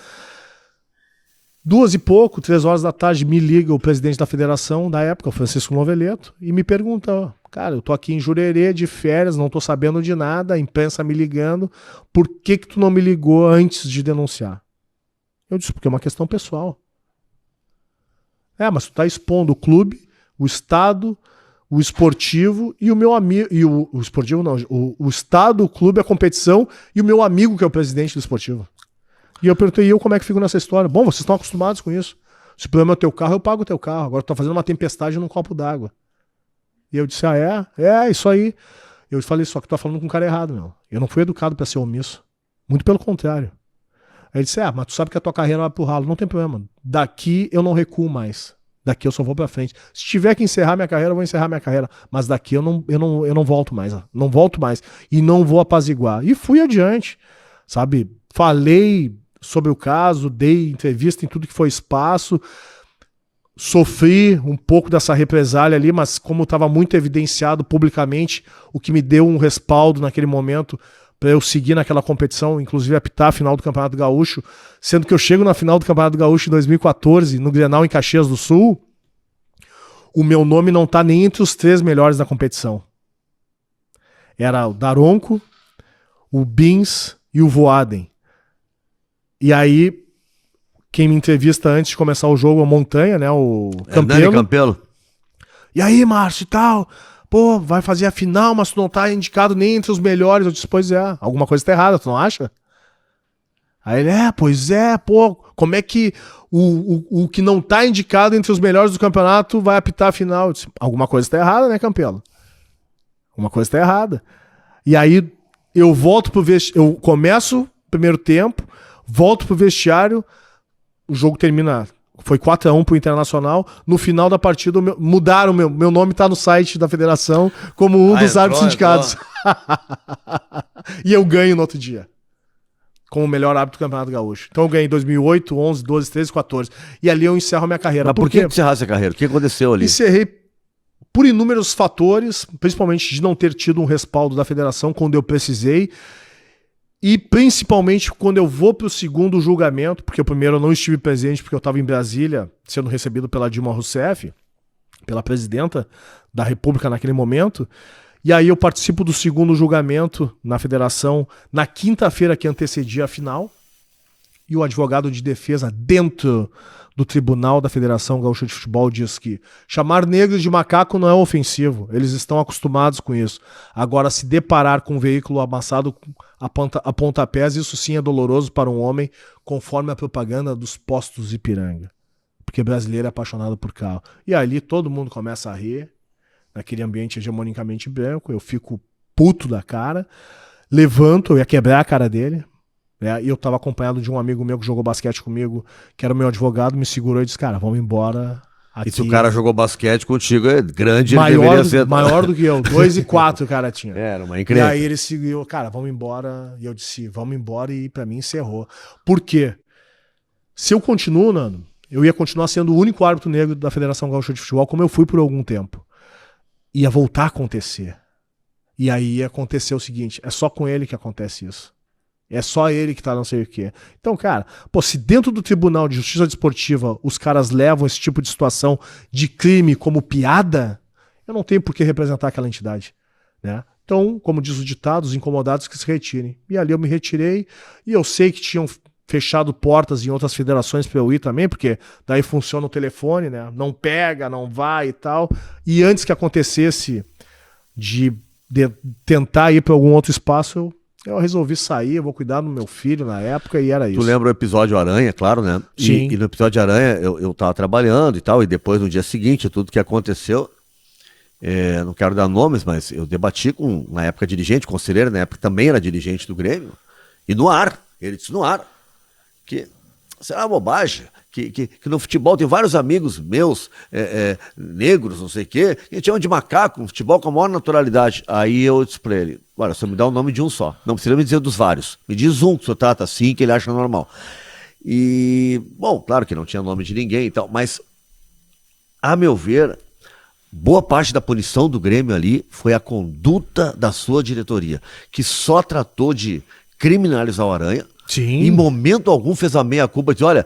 2 e pouco, 3 horas da tarde, me liga o presidente da federação da época, o Francisco Noveleto, e me pergunta, cara, eu tô aqui em Jurerê de férias, não tô sabendo de nada, a imprensa me ligando, por que tu não me ligou antes de denunciar? Eu disse, porque é uma questão pessoal. Mas tu tá expondo o clube, o estado, o esportivo e o meu amigo, e o esportivo não, o estado, o clube, a competição e o meu amigo que é o presidente do esportivo. E eu perguntei, como é que fico nessa história? Bom, vocês estão acostumados com isso. Se o problema é o teu carro, eu pago o teu carro. Agora tu tá fazendo uma tempestade num copo d'água. E eu disse, isso aí. Eu falei, só que tu tá falando com o cara errado, meu. Eu não fui educado pra ser omisso. Muito pelo contrário. Aí ele disse, mas tu sabe que a tua carreira vai pro ralo. Não tem problema. Daqui eu não recuo mais. Daqui eu só vou pra frente. Se tiver que encerrar minha carreira, eu vou encerrar minha carreira. Mas daqui eu não volto mais. Não volto mais. E não vou apaziguar. E fui adiante. Sabe? Falei sobre o caso, dei entrevista em tudo que foi espaço, sofri um pouco dessa represália ali, mas como estava muito evidenciado publicamente, o que me deu um respaldo naquele momento para eu seguir naquela competição, inclusive apitar a final do Campeonato Gaúcho, sendo que eu chego na final do Campeonato Gaúcho em 2014, no Grenal em Caxias do Sul, o meu nome não tá nem entre os 3 melhores da competição. Era o Daronco, o Bins e o Voaden. E aí, quem me entrevista antes de começar o jogo é o Montanha, né? O Campelo. E aí, Márcio e tal? pô, vai fazer a final, mas tu não tá indicado nem entre os melhores. Eu disse, pois é, alguma coisa tá errada, tu não acha? Aí ele, pois é, pô, como é que o que não tá indicado entre os melhores do campeonato vai apitar a final? Eu disse, alguma coisa tá errada, né, Campelo? Alguma coisa tá errada. E aí eu volto pro vestiário, eu começo o primeiro tempo, volto pro vestiário, o jogo termina, foi 4-1 pro Internacional, no final da partida mudaram, meu nome tá no site da federação como um dos árbitros indicados. E eu ganho no outro dia, como o melhor árbitro do Campeonato Gaúcho. Então eu ganhei em 2008, 11, 12, 13, 14. E ali eu encerro a minha carreira. Mas por que encerrasse a carreira? O que aconteceu ali? Encerrei por inúmeros fatores, principalmente de não ter tido um respaldo da federação quando eu precisei, e principalmente quando eu vou para o segundo julgamento, porque o primeiro eu não estive presente porque eu estava em Brasília, sendo recebido pela Dilma Rousseff, pela presidenta da República naquele momento, e aí eu participo do segundo julgamento na federação na quinta-feira que antecedia a final, e o advogado de defesa dentro do Tribunal da Federação Gaúcha de Futebol diz que chamar negros de macaco não é ofensivo, eles estão acostumados com isso. Agora, se deparar com um veículo amassado a pontapés, isso sim é doloroso para um homem, conforme a propaganda dos postos Ipiranga. Porque brasileiro é apaixonado por carro. E ali todo mundo começa a rir, naquele ambiente hegemonicamente branco, eu fico puto da cara, levanto, eu ia quebrar a cara dele, e eu estava acompanhado de um amigo meu que jogou basquete comigo, que era o meu advogado, me segurou e disse, cara, vamos embora. Aqui. E se o cara jogou basquete contigo, é grande, maior, ele deveria ser... Maior do que eu, 2 e 4 o cara tinha. Era uma incrível. E aí ele seguiu, cara, vamos embora. E eu disse, vamos embora, e pra mim encerrou. Por quê? Se eu continuo, Nando, eu ia continuar sendo o único árbitro negro da Federação Gaúcha de Futebol, como eu fui por algum tempo. Ia voltar a acontecer. E aí ia acontecer o seguinte, é só com ele que acontece isso. É só ele que tá não sei o quê. Então, cara, se dentro do Tribunal de Justiça Desportiva os caras levam esse tipo de situação de crime como piada, eu não tenho por que representar aquela entidade, né? Então, como diz o ditado, os incomodados que se retirem. E ali eu me retirei, e eu sei que tinham fechado portas em outras federações para eu ir também, porque daí funciona o telefone, né? Não pega, não vai e tal. E antes que acontecesse de tentar ir para algum outro espaço, eu resolvi sair, eu vou cuidar do meu filho na época, e era isso. Tu lembra o episódio Aranha, claro, né? Sim. E no episódio Aranha eu tava trabalhando e tal, e depois no dia seguinte, tudo que aconteceu, não quero dar nomes, mas eu debati com, na época, dirigente, conselheiro, na época também era dirigente do Grêmio, e no ar, ele disse no ar, que será uma bobagem, que no futebol tem vários amigos meus, negros, não sei o quê, que chamam de macaco, no futebol com a maior naturalidade. Aí eu disse pra ele, olha, você me dá o nome de um só, não precisa me dizer dos vários, me diz um que o senhor trata assim, que ele acha normal. E, bom, claro que não tinha nome de ninguém e tal, mas, a meu ver, boa parte da punição do Grêmio ali foi a conduta da sua diretoria, que só tratou de criminalizar o Aranha. Sim. Em momento algum fez a meia-culpa de, olha,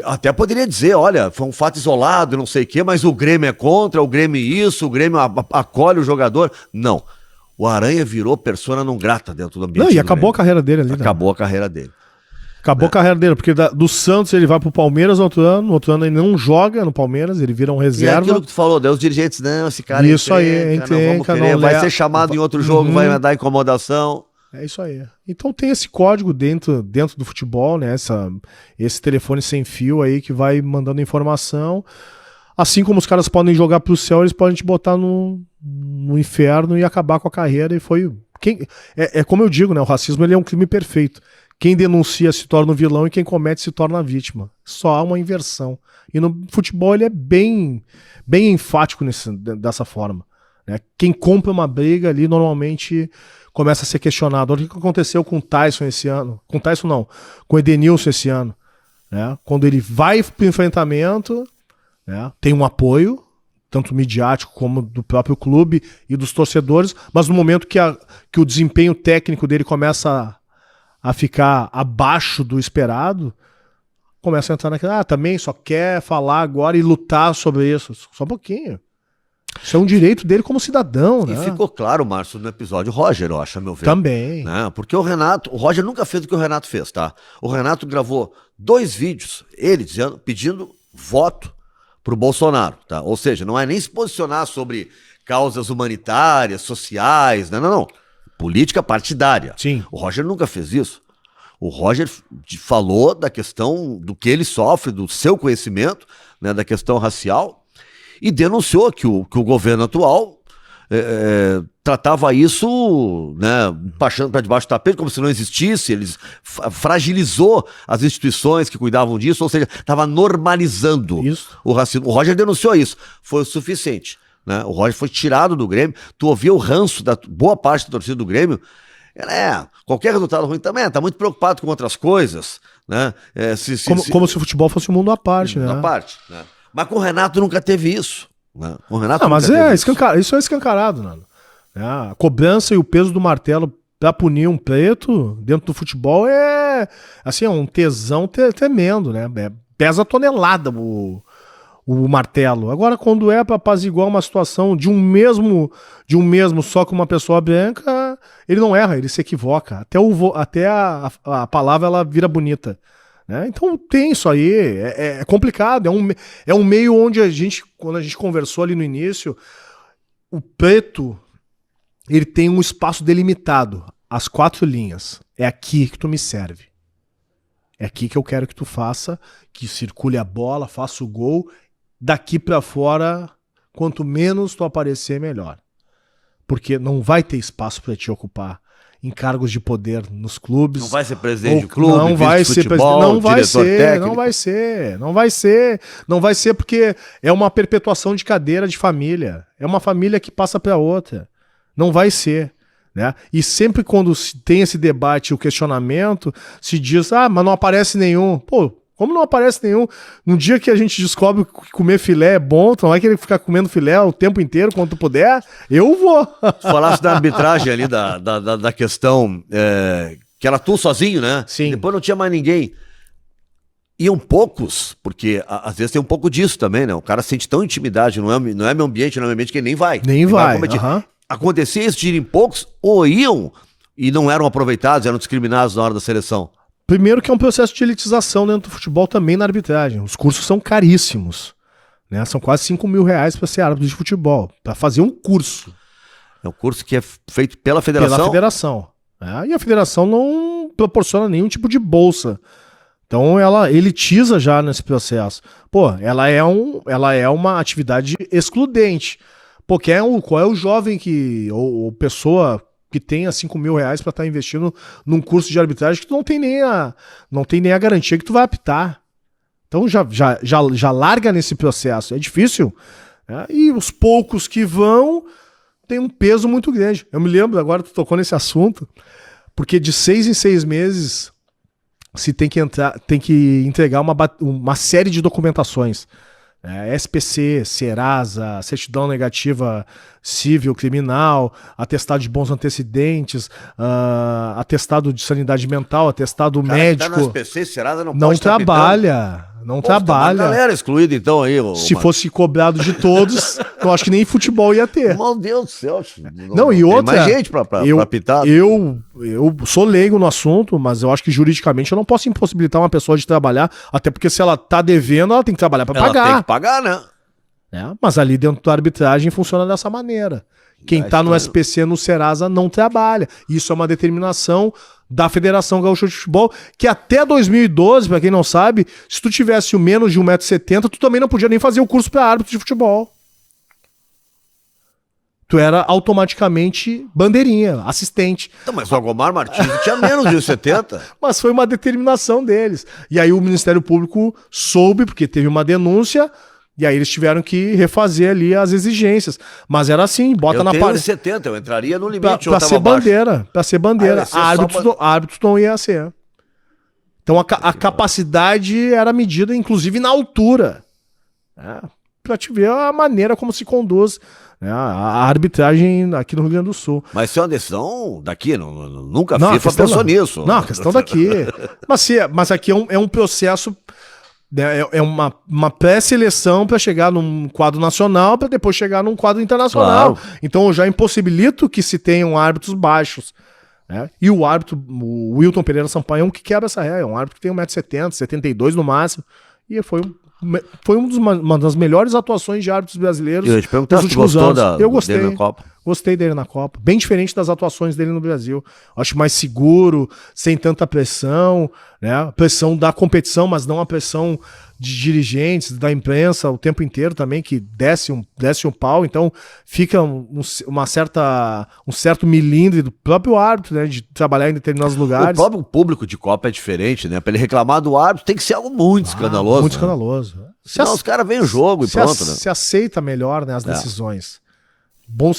até poderia dizer, olha, foi um fato isolado, não sei o quê, mas o Grêmio é contra, o Grêmio isso, o Grêmio acolhe o jogador. Não. O Aranha virou persona não grata dentro do ambiente. Não, e acabou a carreira dele ali. Acabou a carreira dele. Acabou a carreira dele, porque do Santos ele vai pro Palmeiras no outro ano ele não joga no Palmeiras, ele vira um reserva. E aquilo que tu falou, daí os dirigentes, não, esse cara isso encrenca, não vai ser chamado em outro jogo, vai dar incomodação. É isso aí. Então tem esse código dentro do futebol, né? Esse telefone sem fio aí que vai mandando informação. Assim como os caras podem jogar pro céu, eles podem te botar no inferno e acabar com a carreira. E foi... como eu digo, né? O racismo ele é um crime perfeito. Quem denuncia se torna um vilão e quem comete se torna a vítima. Só há uma inversão. E no futebol ele é bem enfático dessa forma, né? Quem compra uma briga ali normalmente começa a ser questionado. Olha o que aconteceu com o Tyson esse ano. Com o Tyson não, com o Edenilson esse ano, né? Quando ele vai pro enfrentamento, né, tem um apoio, tanto midiático como do próprio clube e dos torcedores, mas no momento que o desempenho técnico dele começa a ficar abaixo do esperado, começa a entrar naquela, também só quer falar agora e lutar sobre isso. Só um pouquinho. Isso é um direito dele como cidadão, né? E ficou claro, Márcio, no episódio Roger, eu acho, a meu ver. Também. Né? Porque o Roger nunca fez o que o Renato fez, tá? O Renato gravou 2 vídeos, ele pedindo voto pro Bolsonaro, tá? Ou seja, não é nem se posicionar sobre causas humanitárias, sociais, não. Política partidária. Sim. O Roger nunca fez isso. O Roger falou da questão do que ele sofre, do seu conhecimento, né, da questão racial, e denunciou que o governo atual tratava isso, né, baixando para debaixo do tapete, como se não existisse. Eles fragilizou as instituições que cuidavam disso, ou seja, estava normalizando Isso. o racismo. O Roger denunciou isso, foi o suficiente, né? O Roger foi tirado do Grêmio. Tu ouvia o ranço da boa parte da torcida do Grêmio. Qualquer resultado ruim também, tá muito preocupado com outras coisas, né? Como se o futebol fosse um mundo à parte, né? À parte, né? Mas com o Renato nunca teve isso. Né? Com o Renato mas nunca teve isso é escancarado, Nando. A cobrança e o peso do martelo pra punir um preto dentro do futebol é um tesão tremendo, né? Pesa tonelada o martelo. Agora, quando é pra apaziguar uma situação de um mesmo só com uma pessoa branca, ele não erra, ele se equivoca. Até a palavra ela vira bonita. Né? Então tem isso aí, é complicado, é um meio onde quando a gente conversou ali no início, o preto, ele tem um espaço delimitado, as 4 linhas, é aqui que tu me serve, é aqui que eu quero que tu faça, que circule a bola, faça o gol, daqui pra fora, quanto menos tu aparecer, melhor, porque não vai ter espaço pra te ocupar em cargos de poder nos clubes. Não vai ser presidente de clube, não vai ser futebol, não vai ser, técnico. não vai ser porque é uma perpetuação de cadeira de família. É uma família que passa para outra. Não vai ser, né? E sempre quando tem esse debate, o questionamento, se diz: mas não aparece nenhum. Pô, como não aparece nenhum? No dia que a gente descobre que comer filé é bom, tu não vai querer ficar comendo filé o tempo inteiro, quando tu puder? Eu vou. Tu falasse da arbitragem ali, da questão que era tu sozinho, né? Sim. Depois não tinha mais ninguém. Iam poucos, porque às vezes tem um pouco disso também, né? O cara sente tão intimidade, não é meu ambiente, não é meu ambiente, que ele nem vai. Nem vai. Acontecia isso de irem poucos, ou iam e não eram aproveitados, eram discriminados na hora da seleção? Primeiro que é um processo de elitização dentro do futebol também na arbitragem. Os cursos são caríssimos. Né? São quase 5 mil reais para ser árbitro de futebol. Para fazer um curso. É um curso que é feito pela federação? Pela federação. E a federação não proporciona nenhum tipo de bolsa. Então ela elitiza já nesse processo. Pô, ela é uma atividade excludente. Pô, qual é o jovem ou pessoa que tenha 5 mil reais para estar investindo num curso de arbitragem que tu não tem nem a garantia que tu vai apitar. Então já larga nesse processo. É difícil. Né? E os poucos que vão têm um peso muito grande. Eu me lembro, agora tu tocou nesse assunto, porque de 6 em 6 meses se tem que entregar uma série de documentações. SPC, Serasa, certidão negativa civil, criminal, atestado de bons antecedentes, atestado de sanidade mental, atestado médico. Tá no SPC, Serasa não trabalha. Não trabalha. Tá uma galera excluída então aí. Se fosse cobrado de todos, eu acho que nem futebol ia ter. Meu Deus do céu. Não, e outra. Tem mais gente pra apitar. Eu sou leigo no assunto, mas eu acho que juridicamente eu não posso impossibilitar uma pessoa de trabalhar, até porque se ela tá devendo, ela tem que trabalhar pra pagar. Ela tem que pagar, né? Mas ali dentro da arbitragem funciona dessa maneira. Quem tá no SPC, no Serasa, não trabalha. Isso é uma determinação da Federação Gaúcha de Futebol, que até 2012, pra quem não sabe, se tu tivesse menos de 1,70 m, tu também não podia nem fazer o curso para árbitro de futebol. Tu era automaticamente bandeirinha, assistente. Então, mas o Agomar Martins tinha menos de 1,70 m. Mas foi uma determinação deles. E aí o Ministério Público soube, porque teve uma denúncia, e aí eles tiveram que refazer ali as exigências. Mas era assim, bota na parede. Eu tenho 1,70 m, eu entraria no limite. Pra ser bandeira, pra ser bandeira. Árbitros não ia ser. Então a capacidade era medida, inclusive, na altura. Pra te ver a maneira como se conduz a arbitragem aqui no Rio Grande do Sul. Mas isso é uma decisão daqui, nunca a FIFA pensou nisso. Não, a questão daqui. Mas aqui é um processo... É uma pré-seleção para chegar num quadro nacional, para depois chegar num quadro internacional. Claro. Então eu já impossibilito que se tenham árbitros baixos. E o árbitro, o Wilton Pereira Sampaio, é um que quebra essa regra. É um árbitro que tem 1,70 m, 72 no máximo. E foi uma das melhores atuações de árbitros brasileiros Eu ia te perguntar nos se tu últimos gostou anos. Eu gostei. dele na Copa. Gostei dele na Copa. Bem diferente das atuações dele no Brasil. Acho mais seguro, sem tanta pressão, né? Pressão da competição, mas não a pressão de dirigentes, da imprensa o tempo inteiro também, que desce um pau. Então fica um certo milindre do próprio árbitro, né? De trabalhar em determinados lugares. O próprio público de Copa é diferente, né? Pra ele reclamar do árbitro tem que ser algo muito escandaloso. Muito né? escandaloso. Senão os caras veem o jogo e pronto, né? Se aceita melhor, né, as decisões. Bom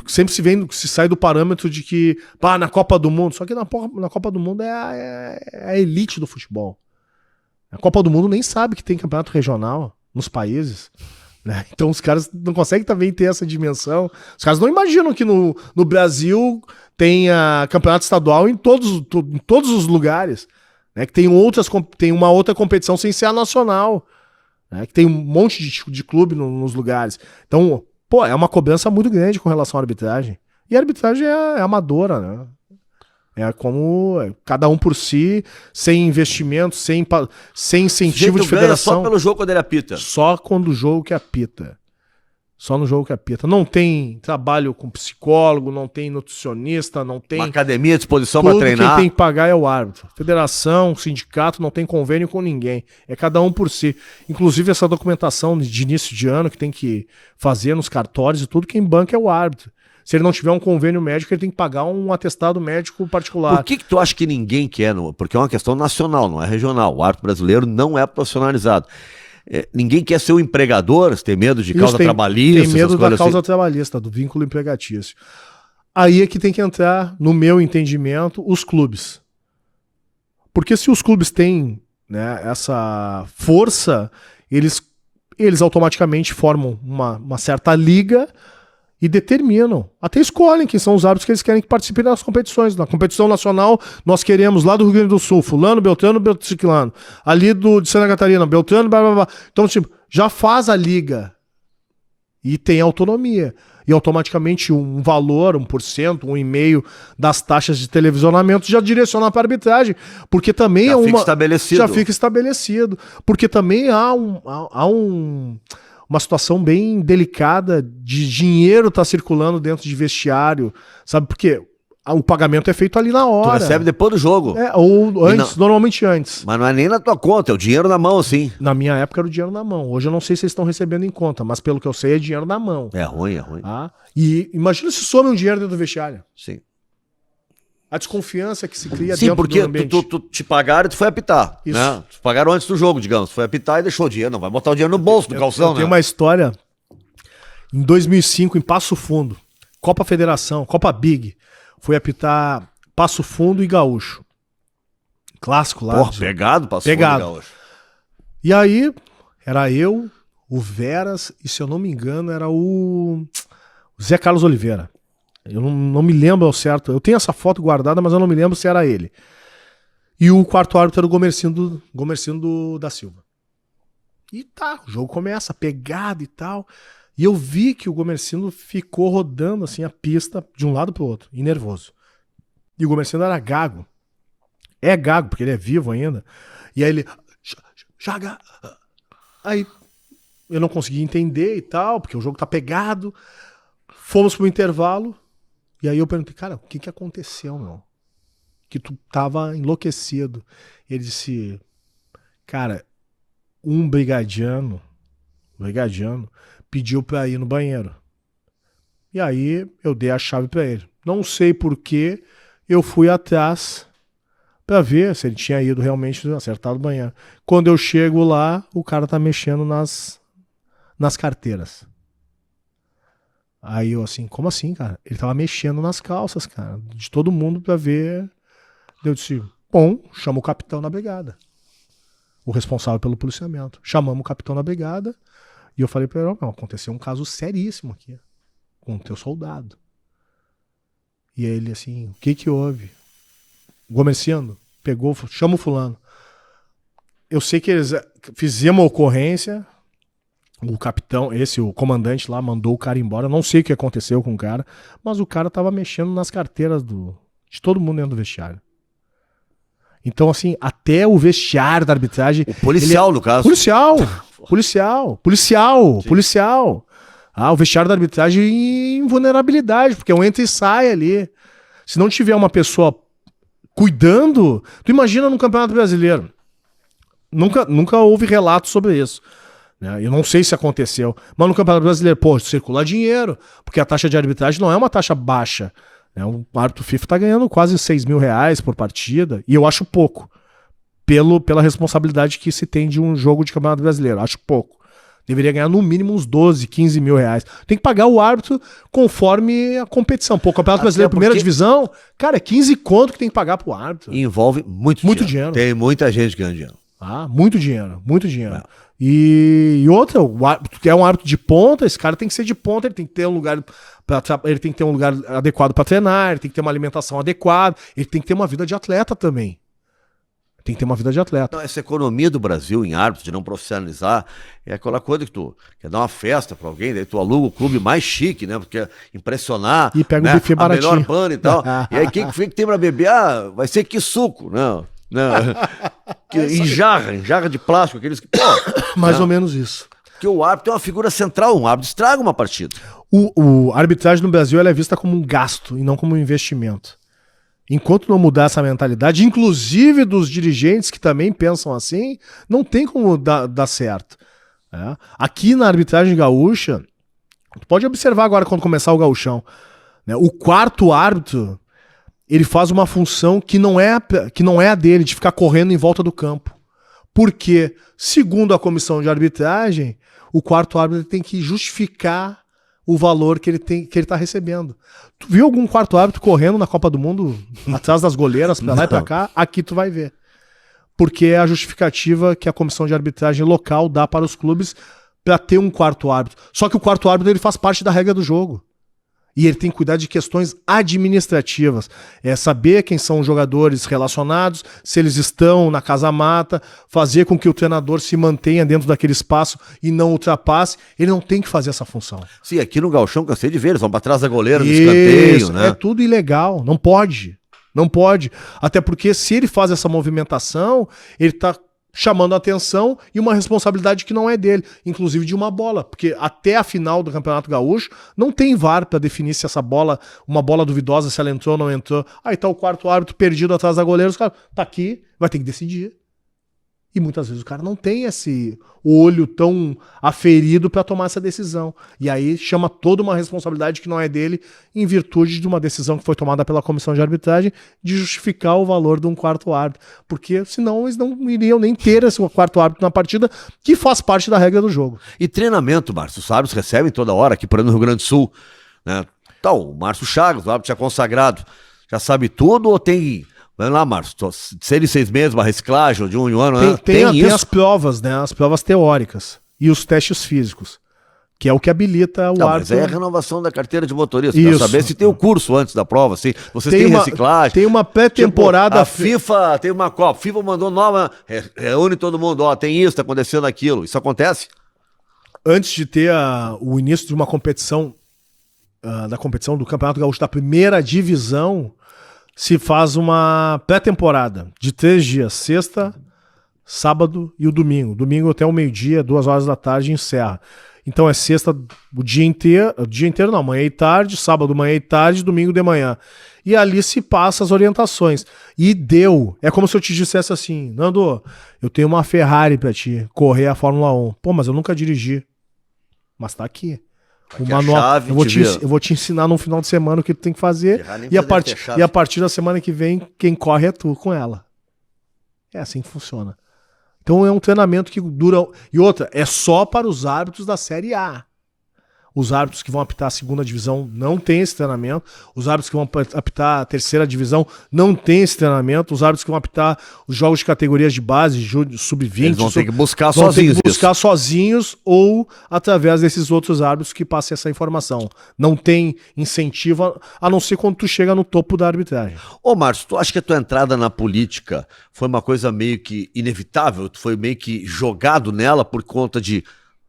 sempre se sai do parâmetro de que na Copa do Mundo, só que na Copa do Mundo é a elite do futebol. A Copa do Mundo nem sabe que tem campeonato regional nos países, né? Então os caras não conseguem também ter essa dimensão. Os caras não imaginam que no Brasil tenha campeonato estadual em todos os lugares, né? Que tem uma outra competição sem ser a nacional, né? Que tem um monte de clube nos lugares. Então, é uma cobrança muito grande com relação à arbitragem. E a arbitragem é amadora, né? É como cada um por si, sem investimento, sem incentivo de federação. Só pelo jogo quando ele apita. Só quando o jogo que apita. Só no jogo que apita. Não tem trabalho com psicólogo, não tem nutricionista, não tem... Uma academia à disposição para treinar. Quem tem que pagar é o árbitro. Federação, sindicato, não tem convênio com ninguém. É cada um por si. Inclusive essa documentação de início de ano que tem que fazer nos cartórios e tudo, quem banca é o árbitro. Se ele não tiver um convênio médico, ele tem que pagar um atestado médico particular. Por que tu acha que ninguém quer? Porque é uma questão nacional, não é regional. O árbitro brasileiro não é profissionalizado. Ninguém quer ser o empregador, tem medo de causa trabalhista. Tem medo da causa trabalhista, do vínculo empregatício. Aí é que tem que entrar, no meu entendimento, os clubes. Porque se os clubes têm, né, essa força, eles automaticamente formam uma certa liga e determinam, até escolhem quem são os árbitros que eles querem que participem das competições. Na competição nacional, nós queremos lá do Rio Grande do Sul, fulano, beltrano, ciclano. Ali de Santa Catarina, beltrano, blá, blá, blá. Então, já faz a liga e tem autonomia. E automaticamente um valor, 1%, 1,5% das taxas de televisionamento já direciona para a arbitragem. Porque também já fica estabelecido. Porque também há uma situação bem delicada de dinheiro tá circulando dentro de vestiário, sabe? Porque o pagamento é feito ali na hora. Tu recebe depois do jogo. Ou antes, normalmente antes. Mas não é nem na tua conta, é o dinheiro na mão, assim. Na minha época era o dinheiro na mão. Hoje eu não sei se eles estão recebendo em conta, mas pelo que eu sei é dinheiro na mão. É ruim. E imagina se some um dinheiro dentro do vestiário. Sim. A desconfiança que se cria dentro do ambiente. Sim, porque tu te pagaram e tu foi apitar. Isso. Né? Tu pagaram antes do jogo, digamos. Tu foi apitar e deixou o dinheiro. Não vai botar o dinheiro no bolso do calção, né? Tem uma história. Em 2005, em Passo Fundo, Copa Federação, Copa Big, foi apitar Passo Fundo e Gaúcho. Clássico lá. Porra, pegado Passo Fundo e Gaúcho. E aí, era eu, o Veras e, se eu não me engano, era o Zé Carlos Oliveira. Eu não me lembro ao certo. Eu tenho essa foto guardada, mas eu não me lembro se era ele. E o quarto árbitro era o Gomercindo da Silva. E o jogo começa, pegado e tal. E eu vi que o Gomercindo ficou rodando assim a pista de um lado pro outro, e nervoso. E o Gomercindo era gago. É gago, porque ele é vivo ainda. E aí ele... Aí eu não consegui entender e tal, porque o jogo tá pegado. Fomos pro intervalo. E aí eu perguntei, cara, o que aconteceu, meu? Que tu tava enlouquecido. Ele disse, cara, um brigadiano pediu pra ir no banheiro. E aí eu dei a chave pra ele. Não sei por que eu fui atrás pra ver se ele tinha ido realmente acertar o banheiro. Quando eu chego lá, o cara tá mexendo nas carteiras. Aí eu assim, como assim, cara? Ele tava mexendo nas calças, cara, de todo mundo pra ver. Eu disse, bom, chama o capitão da brigada. O responsável pelo policiamento. Chamamos o capitão da brigada e eu falei pra ele, não, aconteceu um caso seríssimo aqui com o teu soldado. E aí ele assim, o que houve? O Gomercindo pegou, chama o fulano. Eu sei que eles fizeram uma ocorrência. O capitão, o comandante lá, mandou o cara embora. Eu não sei o que aconteceu com o cara, mas o cara tava mexendo nas carteiras de todo mundo dentro do vestiário. Então, assim, até o vestiário da arbitragem... O policial, no caso. Policial. Ah, o vestiário da arbitragem em vulnerabilidade, porque é um entra e sai ali. Se não tiver uma pessoa cuidando, tu imagina no Campeonato Brasileiro. Nunca houve relato sobre isso. Né? Eu não sei se aconteceu. Mas no Campeonato Brasileiro, pô, circula dinheiro, porque a taxa de arbitragem não é uma taxa baixa. Né? Um árbitro FIFA tá ganhando quase 6 mil reais por partida, e eu acho pouco. Pela responsabilidade que se tem de um jogo de Campeonato Brasileiro. Acho pouco. Deveria ganhar no mínimo uns 12, 15 mil reais. Tem que pagar o árbitro conforme a competição. Pô, o Campeonato Brasileiro, primeira divisão, cara, é 15 conto que tem que pagar pro árbitro. E envolve muito dinheiro. Tem muita gente ganhando dinheiro. Ah, muito dinheiro. É. E outra, o árbitro, que é um árbitro de ponta, esse cara tem que ser de ponta, ele tem que ter um lugar adequado para treinar, ele tem que ter uma alimentação adequada, ele tem que ter uma vida de atleta também. Tem que ter uma vida de atleta. Então, essa economia do Brasil em árbitros, de não profissionalizar, é aquela coisa que tu quer dar uma festa pra alguém, daí tu aluga o clube mais chique, né? Porque impressionar, e pega, né, um buffet baratinho, a melhor banda e tal. E aí, quem que tem pra beber? Ah, vai ser que suco. Não. Em jarra de plástico, aqueles que... Pô, mais ou menos isso. Porque o árbitro é uma figura central, um árbitro estraga uma partida. A arbitragem no Brasil ela é vista como um gasto e não como um investimento. Enquanto não mudar essa mentalidade, inclusive dos dirigentes que também pensam assim, não tem como dar certo. É. Aqui na arbitragem gaúcha, tu pode observar agora quando começar o gauchão, né? O quarto árbitro, ele faz uma função que não é a dele, de ficar correndo em volta do campo. Porque, segundo a comissão de arbitragem, o quarto árbitro tem que justificar o valor que ele está recebendo. Tu viu algum quarto árbitro correndo na Copa do Mundo atrás das goleiras, pra lá e pra cá? Aqui tu vai ver. Porque é a justificativa que a comissão de arbitragem local dá para os clubes para ter um quarto árbitro. Só que o quarto árbitro ele faz parte da regra do jogo. E ele tem que cuidar de questões administrativas. É saber quem são os jogadores relacionados, se eles estão na casa-mata, fazer com que o treinador se mantenha dentro daquele espaço e não ultrapasse. Ele não tem que fazer essa função. Sim, aqui no gauchão, cansei de ver, eles vão para trás da goleira, no escanteio, né? É tudo ilegal, não pode. Não pode. Até porque se ele faz essa movimentação, ele está chamando a atenção e uma responsabilidade que não é dele, inclusive de uma bola, porque até a final do Campeonato Gaúcho não tem VAR para definir se essa bola, uma bola duvidosa, se ela entrou ou não entrou. Aí tá o quarto árbitro perdido atrás da goleira, os caras, tá aqui, vai ter que decidir. E muitas vezes o cara não tem esse olho tão aferido para tomar essa decisão. E aí chama toda uma responsabilidade que não é dele, em virtude de uma decisão que foi tomada pela comissão de arbitragem de justificar o valor de um quarto árbitro. Porque senão eles não iriam nem ter esse quarto árbitro na partida, que faz parte da regra do jogo. E treinamento, Márcio, os árbitros recebem toda hora, aqui por exemplo no Rio Grande do Sul, né? Então, o Márcio Chagas, o árbitro já consagrado, já sabe tudo ou tem... Vamos lá, Márcio, 6 meses, uma reciclagem de um ano, né? Tem as provas, né? As provas teóricas e os testes físicos, que é o que habilita o árbitro. Mas é a renovação da carteira de motorista, para saber se tem o curso antes da prova, se vocês têm reciclagem. Tem uma pré-temporada. Tipo, a FIFA tem uma Copa, a FIFA mandou nova, reúne todo mundo, ó, tem isso, tá acontecendo aquilo. Isso acontece? Antes de ter o início de uma competição, da competição do Campeonato Gaúcho da primeira divisão, se faz uma pré-temporada de 3 dias, sexta, sábado e o domingo. Domingo até o meio-dia, 2 horas da tarde, encerra. Então é sexta o dia inteiro não, manhã e tarde, sábado manhã e tarde, domingo de manhã. E ali se passa as orientações. E deu. É como se eu te dissesse assim, Nando, eu tenho uma Ferrari pra ti, correr a Fórmula 1. Pô, mas eu nunca dirigi. Mas tá aqui. O manual, eu vou te ensinar no final de semana o que tu tem que fazer e a partir da semana que vem quem corre é tu com ela. É assim que funciona. Então é um treinamento que dura... E outra, é só para os árbitros da Série A. Os árbitros que vão apitar a segunda divisão não têm esse treinamento. Os árbitros que vão apitar a terceira divisão não têm esse treinamento. Os árbitros que vão apitar os jogos de categorias de base, sub-20... Eles vão ter que buscar sozinhos. Sozinhos ou através desses outros árbitros que passem essa informação. Não tem incentivo, a não ser quando tu chega no topo da arbitragem. Ô Márcio, tu acha que a tua entrada na política foi uma coisa meio que inevitável? Tu foi meio que jogado nela por conta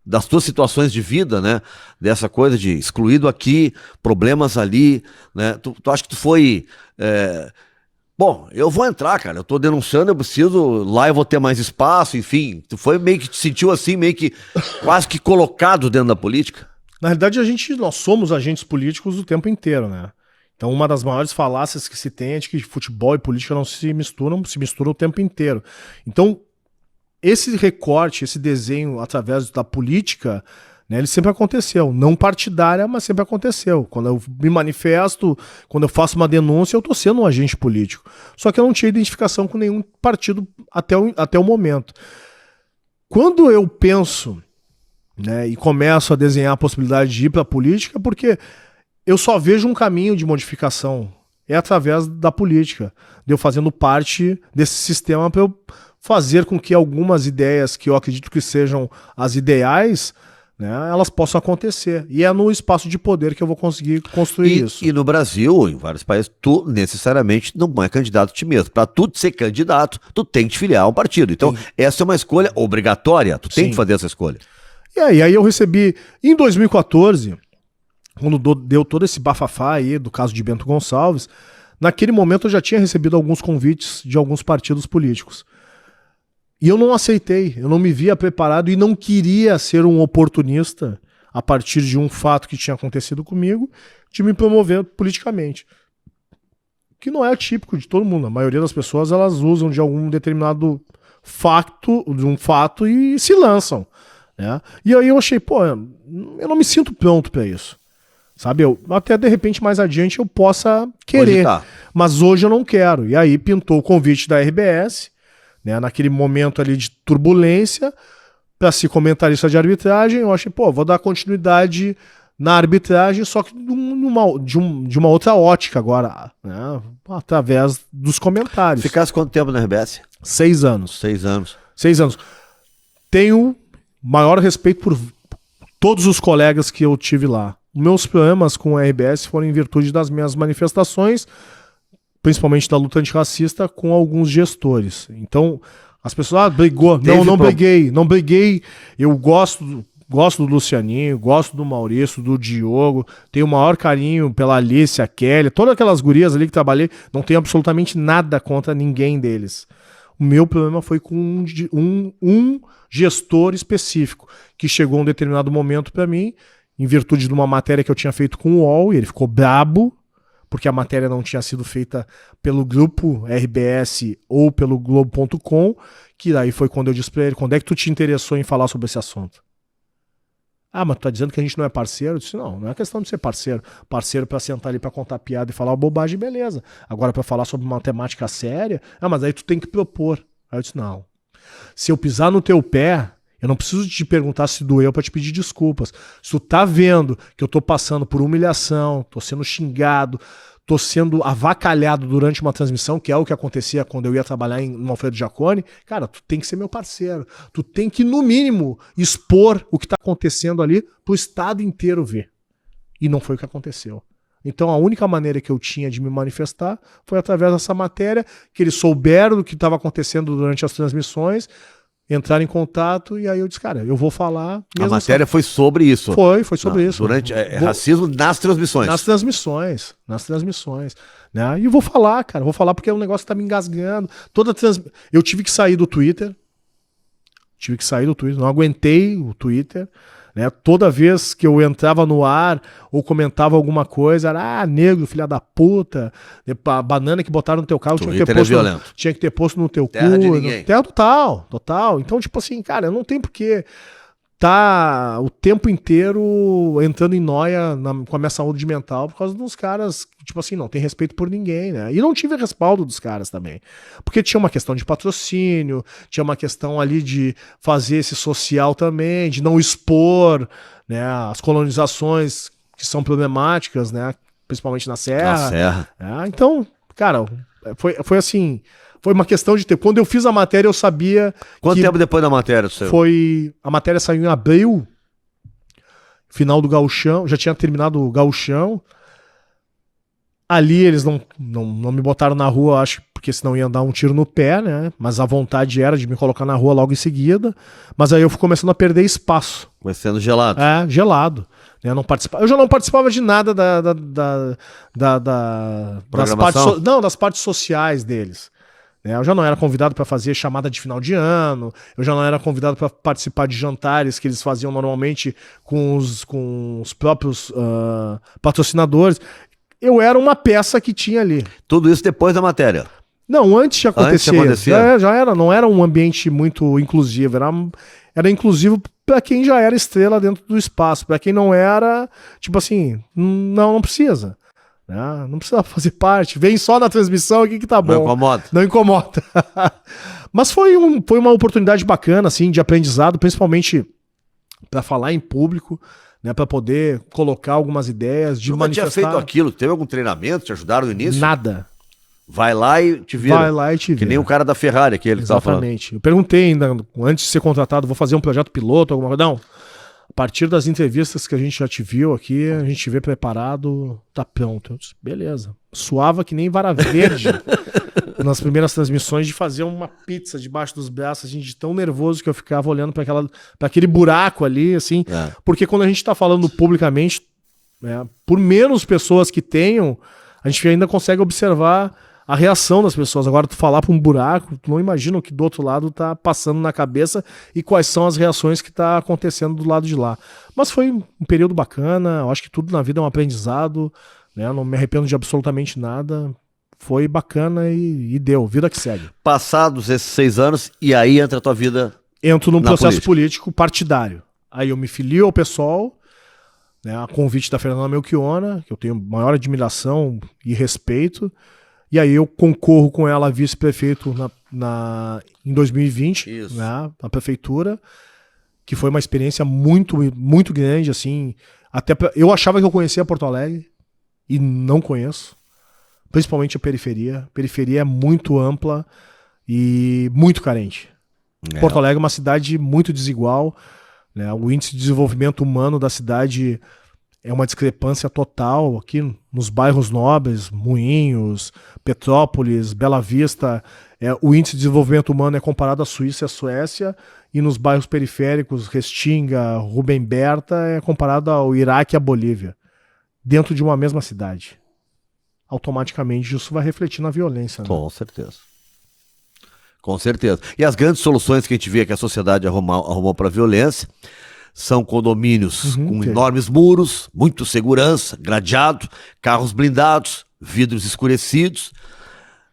das tuas situações de vida, né? Dessa coisa de excluído aqui, problemas ali, né? Tu acha que tu foi Bom, eu vou entrar, cara. Eu tô denunciando, eu preciso. Lá eu vou ter mais espaço, enfim. Tu foi meio que te sentiu assim, meio que quase que colocado dentro da política? Na realidade, nós somos agentes políticos o tempo inteiro, né? Então, uma das maiores falácias que se tem é de que futebol e política não se misturam o tempo inteiro. Então, esse recorte, esse desenho através da política, né, ele sempre aconteceu. Não partidária, mas sempre aconteceu. Quando eu me manifesto, quando eu faço uma denúncia, eu estou sendo um agente político. Só que eu não tinha identificação com nenhum partido até o momento. Quando eu penso, né, e começo a desenhar a possibilidade de ir para a política, porque eu só vejo um caminho de modificação. É através da política. De eu fazendo parte desse sistema para eu fazer com que algumas ideias que eu acredito que sejam as ideais, né, elas possam acontecer. E é no espaço de poder que eu vou conseguir construir isso. E no Brasil, em vários países, tu necessariamente não é candidato a ti mesmo. Para tu ser candidato, tu tem que te filiar a um partido. Então, essa é uma escolha obrigatória. Tu tem que fazer essa escolha. E aí eu recebi, em 2014, quando deu todo esse bafafá aí do caso de Bento Gonçalves, naquele momento eu já tinha recebido alguns convites de alguns partidos políticos. E eu não aceitei, eu não me via preparado e não queria ser um oportunista a partir de um fato que tinha acontecido comigo, de me promover politicamente. Que não é típico de todo mundo. A maioria das pessoas, elas usam de algum determinado fato e se lançam, né? E aí eu achei, pô, eu não me sinto pronto para isso. Sabe, até de repente mais adiante eu possa querer, mas hoje eu não quero. E aí pintou o convite da RBS, né, naquele momento ali de turbulência, para ser comentarista de arbitragem. Eu achei, pô, vou dar continuidade na arbitragem, só que de uma outra ótica agora, né, através dos comentários. Ficasse quanto tempo na RBS? 6 anos. 6 anos. 6 anos. Tenho maior respeito por todos os colegas que eu tive lá. Meus problemas com a RBS foram em virtude das minhas manifestações, principalmente da luta antirracista, com alguns gestores. Então, as pessoas, brigou. Não briguei. Eu gosto do Lucianinho, gosto do Maurício, do Diogo, tenho o maior carinho pela Alice, a Kelly, todas aquelas gurias ali que trabalhei, não tenho absolutamente nada contra ninguém deles. O meu problema foi com um gestor específico, que chegou a um determinado momento para mim, em virtude de uma matéria que eu tinha feito com o UOL, e ele ficou brabo, porque a matéria não tinha sido feita pelo grupo RBS ou pelo Globo.com, que daí foi quando eu disse pra ele, quando é que tu te interessou em falar sobre esse assunto? Ah, mas tu tá dizendo que a gente não é parceiro? Eu disse, não é questão de ser parceiro. Parceiro pra sentar ali pra contar piada e falar uma bobagem, beleza. Agora pra falar sobre uma temática séria, mas aí tu tem que propor. Aí eu disse, não. Se eu pisar no teu pé, eu não preciso te perguntar se doeu pra te pedir desculpas. Se tu tá vendo que eu tô passando por humilhação, tô sendo xingado, tô sendo avacalhado durante uma transmissão, que é o que acontecia quando eu ia trabalhar no Alfredo Jaconi, cara, tu tem que ser meu parceiro. Tu tem que, no mínimo, expor o que tá acontecendo ali pro estado inteiro ver. E não foi o que aconteceu. Então a única maneira que eu tinha de me manifestar foi através dessa matéria, que eles souberam do que estava acontecendo durante as transmissões, entraram em contato, e aí eu disse, cara, eu vou falar... A matéria foi sobre isso. Foi sobre isso. Durante racismo nas transmissões. Nas transmissões. Né? E vou falar, cara, porque o negócio tá me engasgando. Eu tive que sair do Twitter, não aguentei o Twitter, né? Toda vez que eu entrava no ar ou comentava alguma coisa, era negro, filha da puta, a banana que botaram no teu carro tinha que ter posto no teu cu. Terra total. Então, tipo assim, cara, eu não tenho porquê tá o tempo inteiro entrando em noia com a minha saúde mental por causa dos caras, tipo assim, não tem respeito por ninguém, né? E não tive respaldo dos caras também. Porque tinha uma questão de patrocínio, tinha uma questão ali de fazer esse social também, de não expor, né, as colonizações que são problemáticas, né? Principalmente na Serra. Então, cara, foi assim... Foi uma questão de tempo. Quando eu fiz a matéria, eu sabia... Quanto tempo depois da matéria? A matéria saiu em abril, final do Gauchão, já tinha terminado o Gauchão. Ali eles não me botaram na rua, acho, porque senão iam dar um tiro no pé, né? Mas a vontade era de me colocar na rua logo em seguida. Mas aí eu fui começando a perder espaço. Vai sendo gelado. Gelado. né, não participava. Eu já não participava de nada das partes sociais deles. Né? Eu já não era convidado para fazer chamada de final de ano, eu já não era convidado para participar de jantares que eles faziam normalmente com os próprios patrocinadores. Eu era uma peça que tinha ali. Tudo isso depois da matéria. Não, antes de acontecer. Já era, não era um ambiente muito inclusivo, era inclusivo para quem já era estrela dentro do espaço. Para quem não era, tipo assim, não precisa. Né? Não precisa fazer parte. Vem só na transmissão aqui que tá bom. Não incomoda. Não incomoda. Mas foi uma oportunidade bacana, assim, de aprendizado, principalmente para falar em público, né, para poder colocar algumas ideias, de manifestar. Tinha feito aquilo? Teve algum treinamento? Te ajudaram no início? Nada. Vai lá e te vira. Vai lá e te vira. Que nem o cara da Ferrari, aquele que tava falando. Exatamente. Eu perguntei ainda, antes de ser contratado, vou fazer um projeto piloto, alguma coisa. Não. A partir das entrevistas que a gente já te viu aqui, a gente te vê preparado, tá pronto. Eu disse, beleza. Suava que nem vara verde nas primeiras transmissões de fazer uma pizza debaixo dos braços, assim, de tão nervoso que eu ficava olhando para aquele buraco ali, assim. É. Porque quando a gente tá falando publicamente, né, por menos pessoas que tenham, a gente ainda consegue observar a reação das pessoas. Agora, tu falar pra um buraco, tu não imagina o que do outro lado tá passando na cabeça e quais são as reações que tá acontecendo do lado de lá. Mas foi um período bacana, eu acho que tudo na vida é um aprendizado, né? Não me arrependo de absolutamente nada. Foi bacana e deu, vida que segue. Passados esses 6 anos, e aí entra a tua vida. Entro num processo político partidário. Aí eu me filio ao PSOL, né, a convite da Fernanda Melchiona, que eu tenho maior admiração e respeito. E aí eu concorro com ela a vice-prefeito em 2020, né, na prefeitura, que foi uma experiência muito, muito grande, assim. Eu achava que eu conhecia Porto Alegre e não conheço, principalmente a periferia. A periferia é muito ampla e muito carente. Porto Alegre é uma cidade muito desigual, né, o índice de desenvolvimento humano da cidade é uma discrepância total aqui nos bairros nobres, Moinhos, Petrópolis, Bela Vista. O índice de desenvolvimento humano é comparado à Suíça e à Suécia, e nos bairros periféricos, Restinga, Rubem Berta, é comparado ao Iraque e à Bolívia, dentro de uma mesma cidade. Automaticamente isso vai refletir na violência. Né? Com certeza. Com certeza. E as grandes soluções que a gente vê que a sociedade arrumou para a violência são condomínios com enormes muros, muito segurança, gradeado, carros blindados, vidros escurecidos,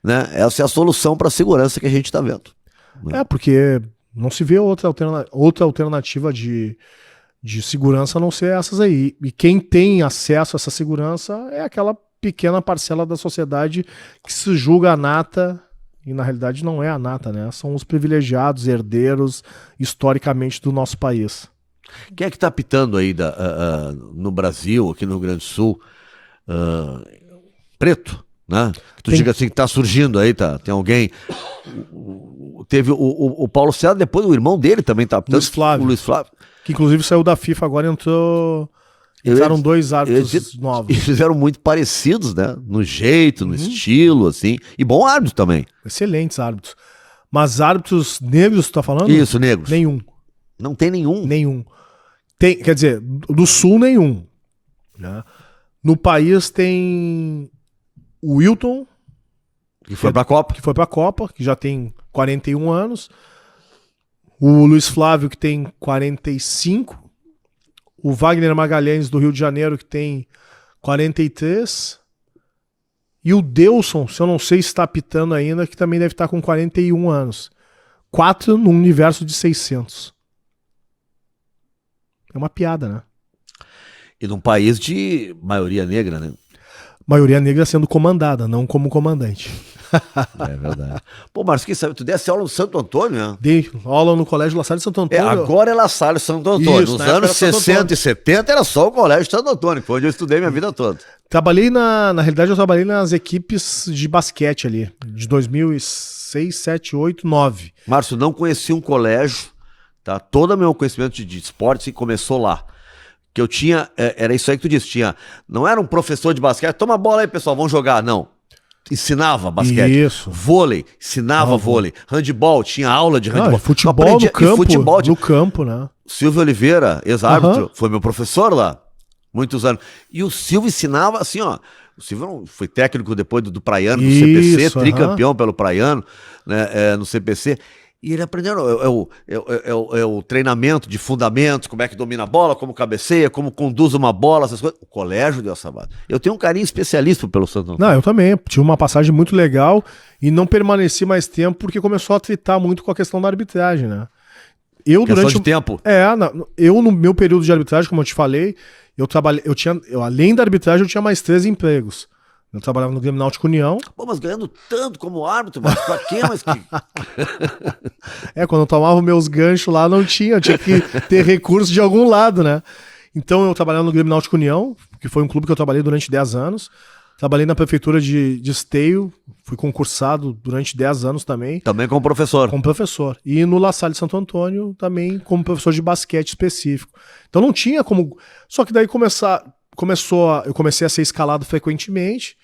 né? Essa é a solução para a segurança que a gente está vendo. Né? Porque não se vê outra alternativa de segurança a não ser essas aí. E quem tem acesso a essa segurança é aquela pequena parcela da sociedade que se julga a nata, e na realidade não é a nata, né? São os privilegiados, herdeiros, historicamente, do nosso país. Quem é que está apitando aí no Brasil, aqui no Rio Grande do Sul, preto, né? Que tu diga assim que está surgindo aí, tem alguém. Teve o Paulo César, depois o irmão dele também está apitando. O Luiz Flávio. Que inclusive saiu da FIFA agora, entraram 2 árbitros novos. E fizeram muito parecidos, né? No jeito, no estilo, assim. E bom árbitro também. Excelentes árbitros. Mas árbitros negros, tu tá falando? Isso, negros. Nenhum. Não tem nenhum? Nenhum. Quer dizer, do Sul, nenhum. Né? No país tem o Wilton, que foi pra Copa. Que foi pra Copa, que já tem 41 anos. O Luiz Flávio, que tem 45. O Wagner Magalhães, do Rio de Janeiro, que tem 43. E o Delson, se eu não sei se está apitando ainda, que também deve estar com 41 anos. 4 num universo de 600. É uma piada, né? E num país de maioria negra, né? Maioria negra sendo comandada, não como comandante. É verdade. Pô, Marcos, quem sabe, tu desse aula no Santo Antônio, né? Dei aula no Colégio La Salle de Santo Antônio. Agora é La Salle Santo Antônio. Isso, nos anos 60 e 70 era só o Colégio Santo Antônio, que foi onde eu estudei minha vida toda. Trabalhei na realidade eu trabalhei nas equipes de basquete ali, de 2006, 7, 8, 9. Márcio, não conheci um colégio, tá? Todo o meu conhecimento de esportes começou lá. Que eu tinha, era isso aí que tu disse, não era um professor de basquete, toma a bola aí pessoal, vamos jogar, não. Ensinava basquete. Isso. Vôlei, ensinava vôlei. Handebol, tinha aula de handebol. Futebol no campo, no campo, né? Silvio Oliveira, ex-árbitro, foi meu professor lá. Muitos anos. E o Silvio ensinava assim, ó. O Silvio foi técnico depois do Praiano, do Isso, CPC, tricampeão pelo Praiano, né, no CPC. E ele aprendeu o treinamento de fundamentos, como é que domina a bola, como cabeceia, como conduz uma bola, essas coisas. O colégio deu essa base. Eu tenho um carinho especialista pelo Santo Antônio. Não, eu também. Tive uma passagem muito legal e não permaneci mais tempo porque começou a atritar muito com a questão da arbitragem, né? Questão de tempo. Eu no meu período de arbitragem, como eu te falei, além da arbitragem, eu tinha mais 3 empregos. Eu trabalhava no Grêmio Náutico União. Pô, mas ganhando tanto como árbitro, mas pra quê? Quando eu tomava meus ganchos lá, não tinha. Eu tinha que ter recurso de algum lado, né? Então eu trabalhava no Grêmio Náutico União, que foi um clube que eu trabalhei durante 10 anos. Trabalhei na prefeitura de Esteio, fui concursado durante 10 anos também. Também como professor. Como professor. E no La Salle de Santo Antônio também como professor de basquete específico. Então não tinha como... Só que daí eu comecei a ser escalado frequentemente.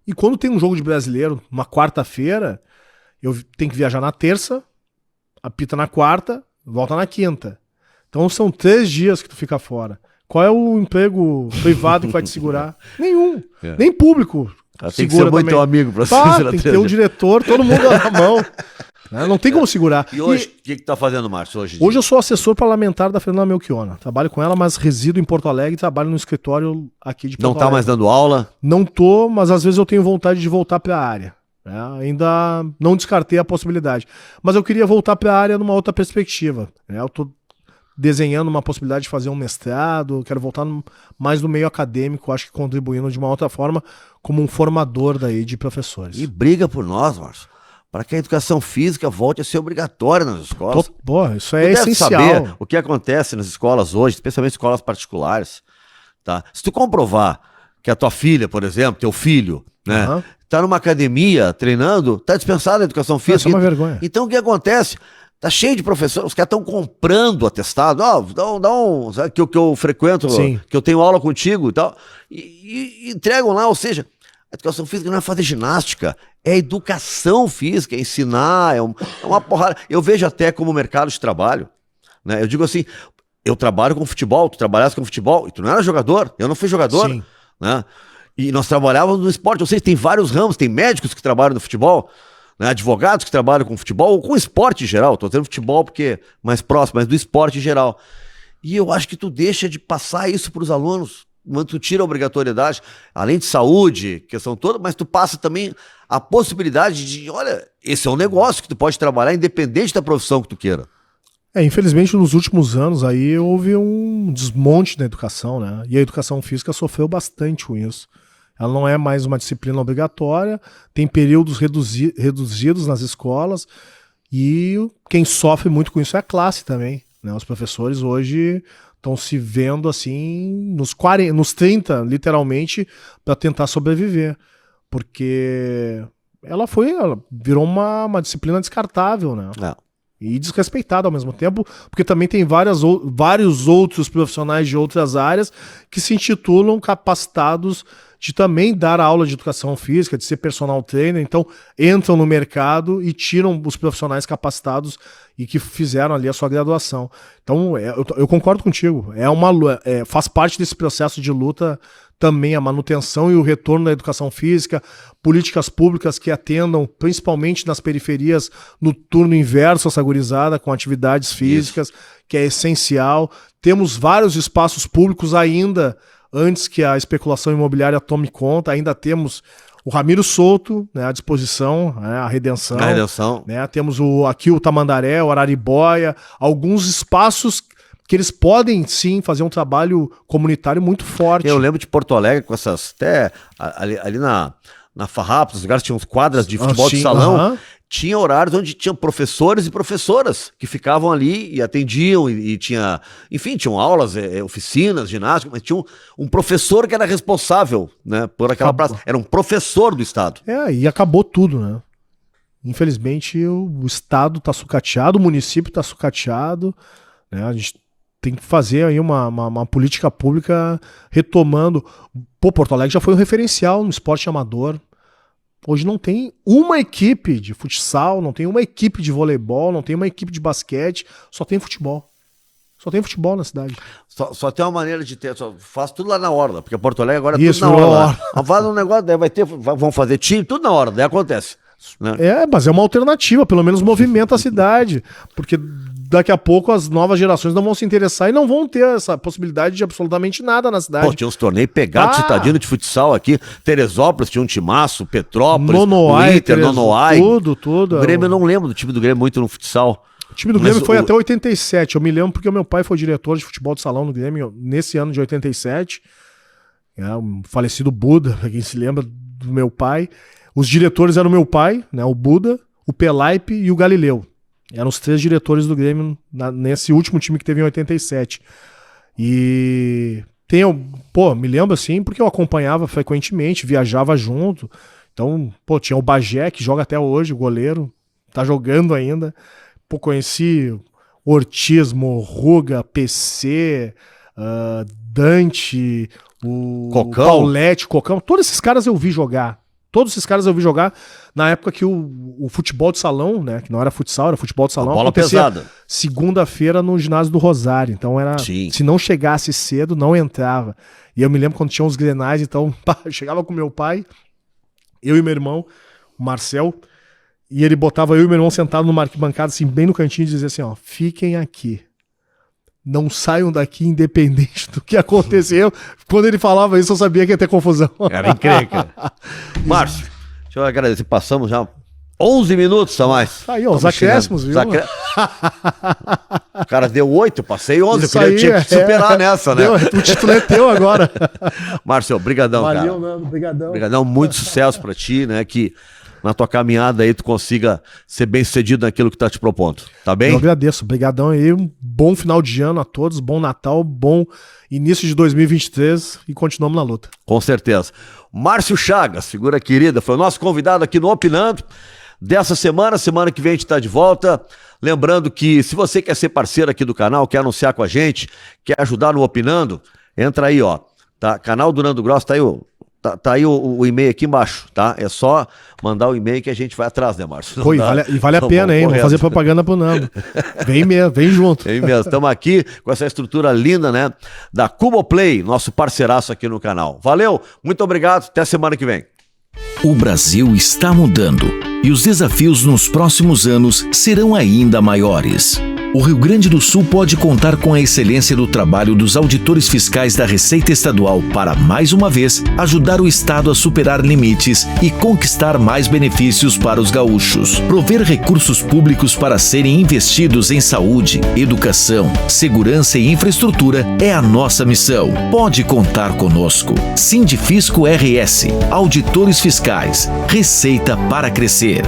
E quando tem um jogo de brasileiro, uma quarta-feira, eu tenho que viajar na terça, apita na quarta, volta na quinta. Então são 3 dias que tu fica fora. Qual é o emprego privado que vai te segurar? Nenhum. Nem público. Tem que ser muito teu amigo pra segurar. Tem que ter um diretor, todo mundo na mão. Né? Não tem como segurar. E hoje, o que tá fazendo, Márcio? Hoje eu sou assessor parlamentar da Fernanda Melchiona. Trabalho com ela, mas resido em Porto Alegre e trabalho no escritório aqui de Porto Alegre. Não tá mais dando aula? Não tô, mas às vezes eu tenho vontade de voltar para a área. Né? Ainda não descartei a possibilidade. Mas eu queria voltar para a área numa outra perspectiva. Né? Eu tô desenhando uma possibilidade de fazer um mestrado, quero voltar mais no meio acadêmico, acho que contribuindo de uma outra forma como um formador daí de professores. E briga por nós, Márcio, para que a educação física volte a ser obrigatória nas escolas. Isso é essencial. Saber o que acontece nas escolas hoje, especialmente escolas particulares. Tá? Se tu comprovar que a tua filha, por exemplo, teu filho, né, tá numa academia treinando, tá dispensado a educação física. Isso é uma vergonha. Então o que acontece? Tá cheio de professores, os caras estão comprando atestado. Sabe, que eu frequento, Sim. que eu tenho aula contigo e tal, e entregam lá, ou seja, a educação física não é fazer ginástica, é educação física, é ensinar, é uma porrada. Eu vejo até como mercado de trabalho, né? Eu digo assim, eu trabalho com futebol, tu trabalhasse com futebol, e tu não era jogador, eu não fui jogador, Sim. Né? E nós trabalhávamos no esporte, ou seja, tem vários ramos, tem médicos que trabalham no futebol, né, advogados que trabalham com futebol, ou com esporte em geral. Estou dizendo futebol porque é mais próximo, mas do esporte em geral. E eu acho que tu deixa de passar isso para os alunos, quando tu tira a obrigatoriedade, além de saúde, questão toda, mas tu passa também a possibilidade de, olha, esse é um negócio que tu pode trabalhar independente da profissão que tu queira. Infelizmente, nos últimos anos aí houve um desmonte na educação, né? E a educação física sofreu bastante com isso. Ela não é mais uma disciplina obrigatória, tem períodos reduzidos nas escolas e quem sofre muito com isso é a classe também. Né? Os professores hoje estão se vendo assim nos 30, literalmente, para tentar sobreviver. Porque ela virou uma disciplina descartável, né? E desrespeitada ao mesmo tempo, porque também tem vários outros profissionais de outras áreas que se intitulam capacitados de também dar aula de educação física, de ser personal trainer, então entram no mercado e tiram os profissionais capacitados e que fizeram ali a sua graduação. Então eu concordo contigo, faz parte desse processo de luta também a manutenção e o retorno da educação física, políticas públicas que atendam, principalmente nas periferias, no turno inverso, essa gurizada, com atividades físicas, que é essencial. Temos vários espaços públicos ainda, antes que a especulação imobiliária tome conta, ainda temos o Ramiro Souto, né, à disposição, né, a Redenção. Né, temos aqui o Tamandaré, o Araribóia, alguns espaços que eles podem sim fazer um trabalho comunitário muito forte. Eu lembro de Porto Alegre com essas, até ali na Farrapos, os lugares tinham quadras de futebol de salão, tinha horários onde tinham professores e professoras que ficavam ali e atendiam e tinha, enfim, tinham aulas, oficinas, ginástica, mas tinha um professor que era responsável, né, por aquela praça, era um professor do Estado. E acabou tudo, né? Infelizmente o Estado está sucateado, o município está sucateado, né? A gente tem que fazer aí uma política pública retomando. Porto Alegre já foi um referencial no esporte amador. Hoje não tem uma equipe de futsal, não tem uma equipe de voleibol, não tem uma equipe de basquete, só tem futebol. Só tem futebol na cidade. Só tem uma maneira de ter, faz tudo lá na orla, porque Porto Alegre agora é Isso, tudo na orla. orla. Faz um negócio, daí vão fazer time, tudo na orla, daí acontece. Né? Mas é uma alternativa, pelo menos movimenta a cidade, porque daqui a pouco as novas gerações não vão se interessar e não vão ter essa possibilidade de absolutamente nada na cidade. Pô, tinha uns torneios pegados, citadino de futsal aqui, Teresópolis tinha um timaço, Petrópolis, Nonoai, Inter, Nonoai. Tudo. O Grêmio eu não lembro do time do Grêmio muito no futsal. O time do Grêmio foi até 87, eu me lembro porque o meu pai foi diretor de futebol de salão no Grêmio nesse ano de 87, o falecido Buda, pra quem se lembra do meu pai. Os diretores eram o meu pai, né, o Buda, o Pelaipe e o Galileu. Eram os 3 diretores do Grêmio nesse último time que teve em 87. E me lembro assim, porque eu acompanhava frequentemente, viajava junto. Então, tinha o Bagé, que joga até hoje, o goleiro, tá jogando ainda. Conheci Ortiz, Morruga, PC, Dante, o Cocão. Paulete, Cocão. Todos esses caras eu vi jogar. Na época que o futebol de salão, né, que não era futsal, era futebol de salão, bola pesada. Segunda-feira no ginásio do Rosário. Então se não chegasse cedo, não entrava. E eu me lembro quando tinha uns grenais, então eu chegava com meu pai, eu e meu irmão, o Marcel, e ele botava eu e meu irmão sentado numa arquibancada, assim, bem no cantinho, e dizia assim, fiquem aqui. Não saiam daqui independente do que aconteceu. Quando ele falava isso, eu sabia que ia ter confusão. Era encrenca. Márcio, deixa eu agradecer. Passamos já 11 minutos a mais. Aí, os acréscimos, viu? O cara deu 8, passei 11. Isso Eu tinha que te superar nessa, né? O título é teu agora. Márcio, brigadão, cara. Valeu, Nando, brigadão. Brigadão, muito sucesso pra ti, né? Que na tua caminhada aí tu consiga ser bem sucedido naquilo que tá te propondo, tá bem? Eu agradeço, brigadão aí, um bom final de ano a todos, bom Natal, bom início de 2023 e continuamos na luta. Com certeza. Márcio Chagas, figura querida, foi o nosso convidado aqui no Opinando dessa semana que vem a gente tá de volta. Lembrando que se você quer ser parceiro aqui do canal, quer anunciar com a gente, quer ajudar no Opinando, entra aí, ó, tá? Canal do Nando Gross, tá aí Tá aí o e-mail aqui embaixo, tá? É só mandar o e-mail que a gente vai atrás, né, Márcio? Vale a pena, hein? Vamos fazer propaganda pro Nando. Vem mesmo, vem junto. Vem mesmo. Estamos aqui com essa estrutura linda, né? Da Cuboplay, nosso parceiraço aqui no canal. Valeu, muito obrigado, até semana que vem. O Brasil está mudando e os desafios nos próximos anos serão ainda maiores. O Rio Grande do Sul pode contar com a excelência do trabalho dos auditores fiscais da Receita Estadual para, mais uma vez, ajudar o Estado a superar limites e conquistar mais benefícios para os gaúchos. Prover recursos públicos para serem investidos em saúde, educação, segurança e infraestrutura é a nossa missão. Pode contar conosco. Sindifisco RS, Auditores Fiscais, Receita para Crescer.